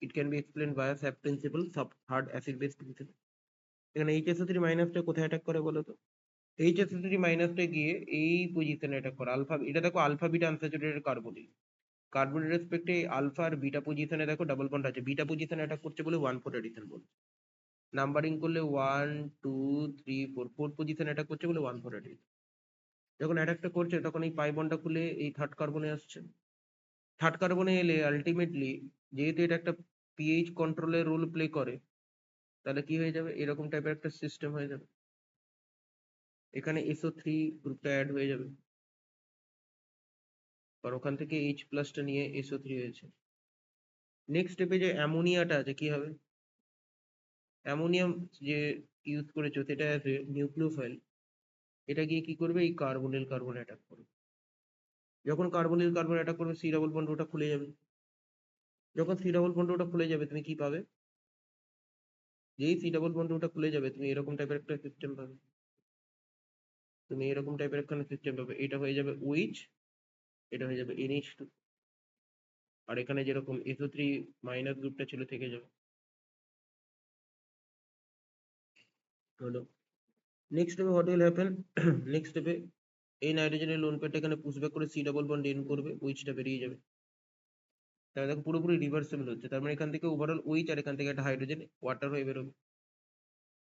It can be explained by SAP principle, soft hard acid base principle. এখানে HSO3 মাইনাসটা কোথায় অ্যাটাক করে বলো তো, HSO3 মাইনাসটা গিয়ে এই পজিশনে অ্যাটাক করে আলফা, এটা দেখো আলফা বিটা আনস্যাচুরেটেড কার্বনিল, কার্বনের রেসপেক্টে আলফা আর বিটা পজিশনে দেখো ডাবল বন্ড আছে, বিটা পজিশনে অ্যাটাক করছে বলে 1,4 এডিশন বলছে, নাম্বারিং করলে 1 2 3 4, ফোর্থ পজিশনে অ্যাটাক করছে বলে 1,4 এডিশন। যখন অ্যাটাকটা করছে তখন এই পাই বন্ডটা খুলে এই থার্ড কার্বনে আসছে, থার্ড কার্বনে এলে আলটিমেটলি যেহেতু এটা একটা পিএইচ কন্ট্রোলের রোল প্লে করে, তাহলে কি হয়ে যাবে এরকম টাইপের একটা সিস্টেম হয়ে যাবে, এখানে SO3 গ্রুপটা অ্যাড হয়ে যাবে, আর ওখান থেকে H প্লাসটা নিয়ে SO3 হয়েছে। নেক্সট স্টেপে যে অ্যামোনিয়াটা আছে কি হবে, অ্যামোনিয়াম যে ইউজ করেছো সেটা আছে নিউক্লিওফাইল, এটা গিয়ে কি করবে এই কার্বনিল কার্বন অ্যাটাক করবে, যখন কার্বনিল কার্বন অ্যাটাক করবে সি ডাবল বন্ড ওটা খুলে যাবে, যখন সি ডাবল বন্ড ওটা খুলে যাবে তুমি কি পাবে, যেই সি ডাবল বন্ড ওটা খুলে যাবে তুমি এরকম টাইপের একটা সিস্টেম পাবে, তুমি এরকম টাইপের একটা সিস্টেম পাবে, এটা হয়ে যাবে উইচ, এটা হয়ে যাবে NH2, আর এখানে যেরকম SO3 মাইনাস গ্রুপটা ছিল থেকে যাবে। হলো নেক্সট স্টেপে হোয়াট উইল হ্যাপেন, নেক্সট স্টেপে এই নাইট্রোজেনের লোন পেয়ারটা এখানে পুশব্যাক করে সি ডাবল বন্ড এন করবে, উইচটা বেরিয়ে যাবে, তাহলে দেখো পুরোপুরি রিভার্সেবল হচ্ছে, তার মানে এখান থেকে ওভারঅল উইচ আর এখান থেকে একটা হাইড্রোজেন ওয়াটার হয়ে বেরোবে,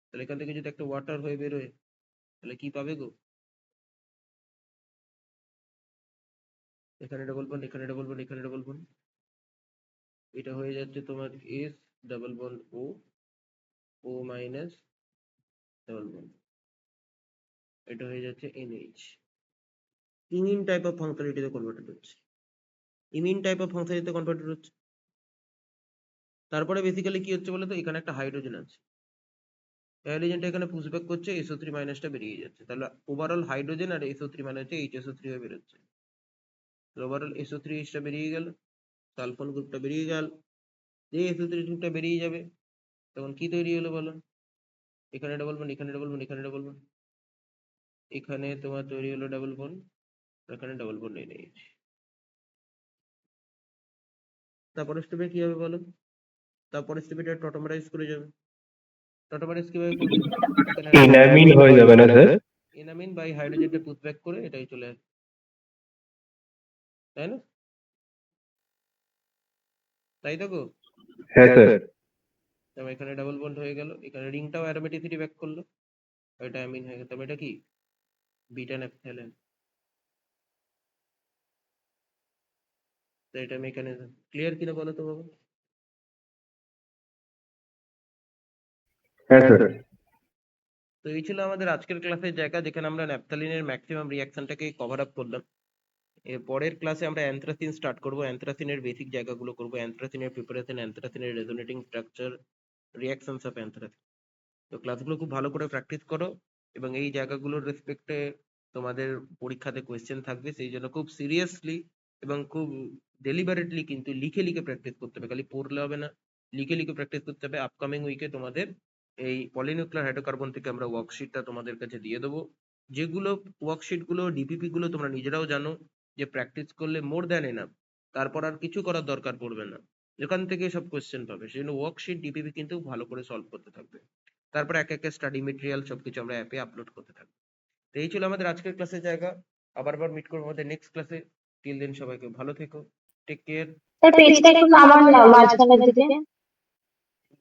তাহলে এখান থেকে যদি একটা ওয়াটার হয়ে বেরোয় তাহলে কি পাবে গো, এখানে ডাবল বন্ড এখানে ডাবল বন্ড এখানে ডাবল বন্ড, এটা হয়ে যাচ্ছে তোমার এস ডাবল বন্ড ও, ও মাইনাস ডাবল বন্ড, এটা হয়ে যাচ্ছে NH, ইমিন টাইপ অফ ফাংশনালিটিতে কনভার্টেড হচ্ছে, ইমিন টাইপ অফ ফাংশনালিটিতে কনভার্টেড হচ্ছে। তারপরে বেসিক্যালি কি হচ্ছে বলতো, এখানে একটা হাইড্রোজেন আছে, হাইড্রোজেনটা এখানে পুশব্যাক করছে, SO3 মাইনাসটা বেরিয়ে যাচ্ছে, তাহলে ওভারঅল হাইড্রোজেন আর SO3 মানে হচ্ছে HSO3 হয়ে বেরোচ্ছে। ওভারঅল SO3 টা বেরিয়ে গেল, সালফোন গ্রুপটা বেরিয়ে গেল, যে SO3 গ্রুপটা বেরিয়ে যাবে তখন কি তৈরি হলো বলো, এখানে ডাবল বন্ড, এখানে ডাবল বন্ড, এখানে ডাবল বন্ড, এখানে তোমার তৈরি হলো ডাবল বন্ড, এখানে ডাবল বন্ড নিয়ে নিয়েছি। তারপরে স্টেপে কি হবে বলো, তারপরে স্টেপে এটা টটোমারাইজ করে যাবে। টটোমারাইজ কিভাবে করবে, এখানে এনামিন হয়ে যাবে না স্যার? এনামিন বাই হাইড্রোজেনটা পুশব্যাক করে এটাই চলে আসবে, তাই না? তাই তো গো। হ্যাঁ স্যার। তবে এখানে ডাবল বন্ড হয়ে গেল, এখানে রিংটাও অ্যারোমেটিসিটি ব্যাক করলো, এটা অ্যামিন হয়ে গেল, তবে এটা কি বিটা ন্যাপথ্যালিন। তো এটা মেকানিজম ক্লিয়ার কিনা বলো তো বাবা। হ্যাঁ স্যার। তো এই ছিল আমাদের আজকের ক্লাসের জায়গা, যেখানে আমরা ন্যাপথ্যালিনের ম্যাক্সিমাম রিয়াকশনটাকে কভার আপ করলাম। এর পরের ক্লাসে আমরা অ্যানথ্রাসিন স্টার্ট করব, অ্যানথ্রাসিনের বেসিক জায়গাগুলো করব, অ্যানথ্রাসিনের প্রিপারেশন, অ্যানথ্রাসিনের resonating structure, reactions of anthracene. তো ক্লাসগুলো খুব ভালো করে প্র্যাকটিস করো, এবং এই জায়গাগুলোর রেসপেক্টে তোমাদের পরীক্ষাতে কোয়েশ্চেন থাকবে, সেই জন্য খুব সিরিয়াসলি এবং খুব ডেলিবারেটলি কিন্তু লিখে লিখে প্র্যাকটিস করতে হবে, খালি পড়লে হবে না, লিখে লিখে প্র্যাকটিস করতে হবে। আপকামিং উইকে তোমাদের এই পলিনিউক্লিয়ার হাইড্রোকার্বন থেকে আমরা ওয়ার্কশিটটা তোমাদের কাছে দিয়ে দেবো, যেগুলো ওয়ার্কশিট গুলো ডিপিপি গুলো তোমরা নিজেরাও জানো যে প্র্যাকটিস করলে মোর দ্যান এনাফ, তারপর আর কিছু করার দরকার পড়বে না, এখান থেকে সব কোয়েশ্চেন পাবে, সেই জন্য ওয়ার্কশিট ডিপিপি কিন্তু ভালো করে সলভ করতে থাকবে। তারপর এক এক স্টাডি মেটেরিয়াল সবকিছু আমরা অ্যাপে আপলোড করতে থাকবো। তো এই ছিল আমাদের আজকের ক্লাসের জায়গা, আবার মিট করবো আমাদের নেক্সট ক্লাসে। টিল দেন সবাইকে ভালো থেকো, টেক কেয়ার। স্যার পেজটা একটু নামান না মাঝখানের দিকে।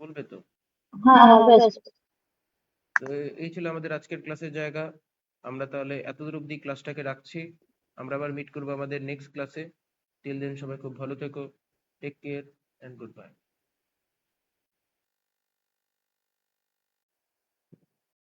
বলবে তো। হ্যাঁ হ্যাঁ ব্যাস। তো এই ছিল আমাদের আজকের ক্লাসের জায়গা, আমরা তাহলে এতদূর অব্দি ক্লাসটাকে রাখছি, আমরা আবার মিট করবো আমাদের নেক্সট ক্লাসে। টিল দেন সবাই খুব ভালো থেকো, take care and good by.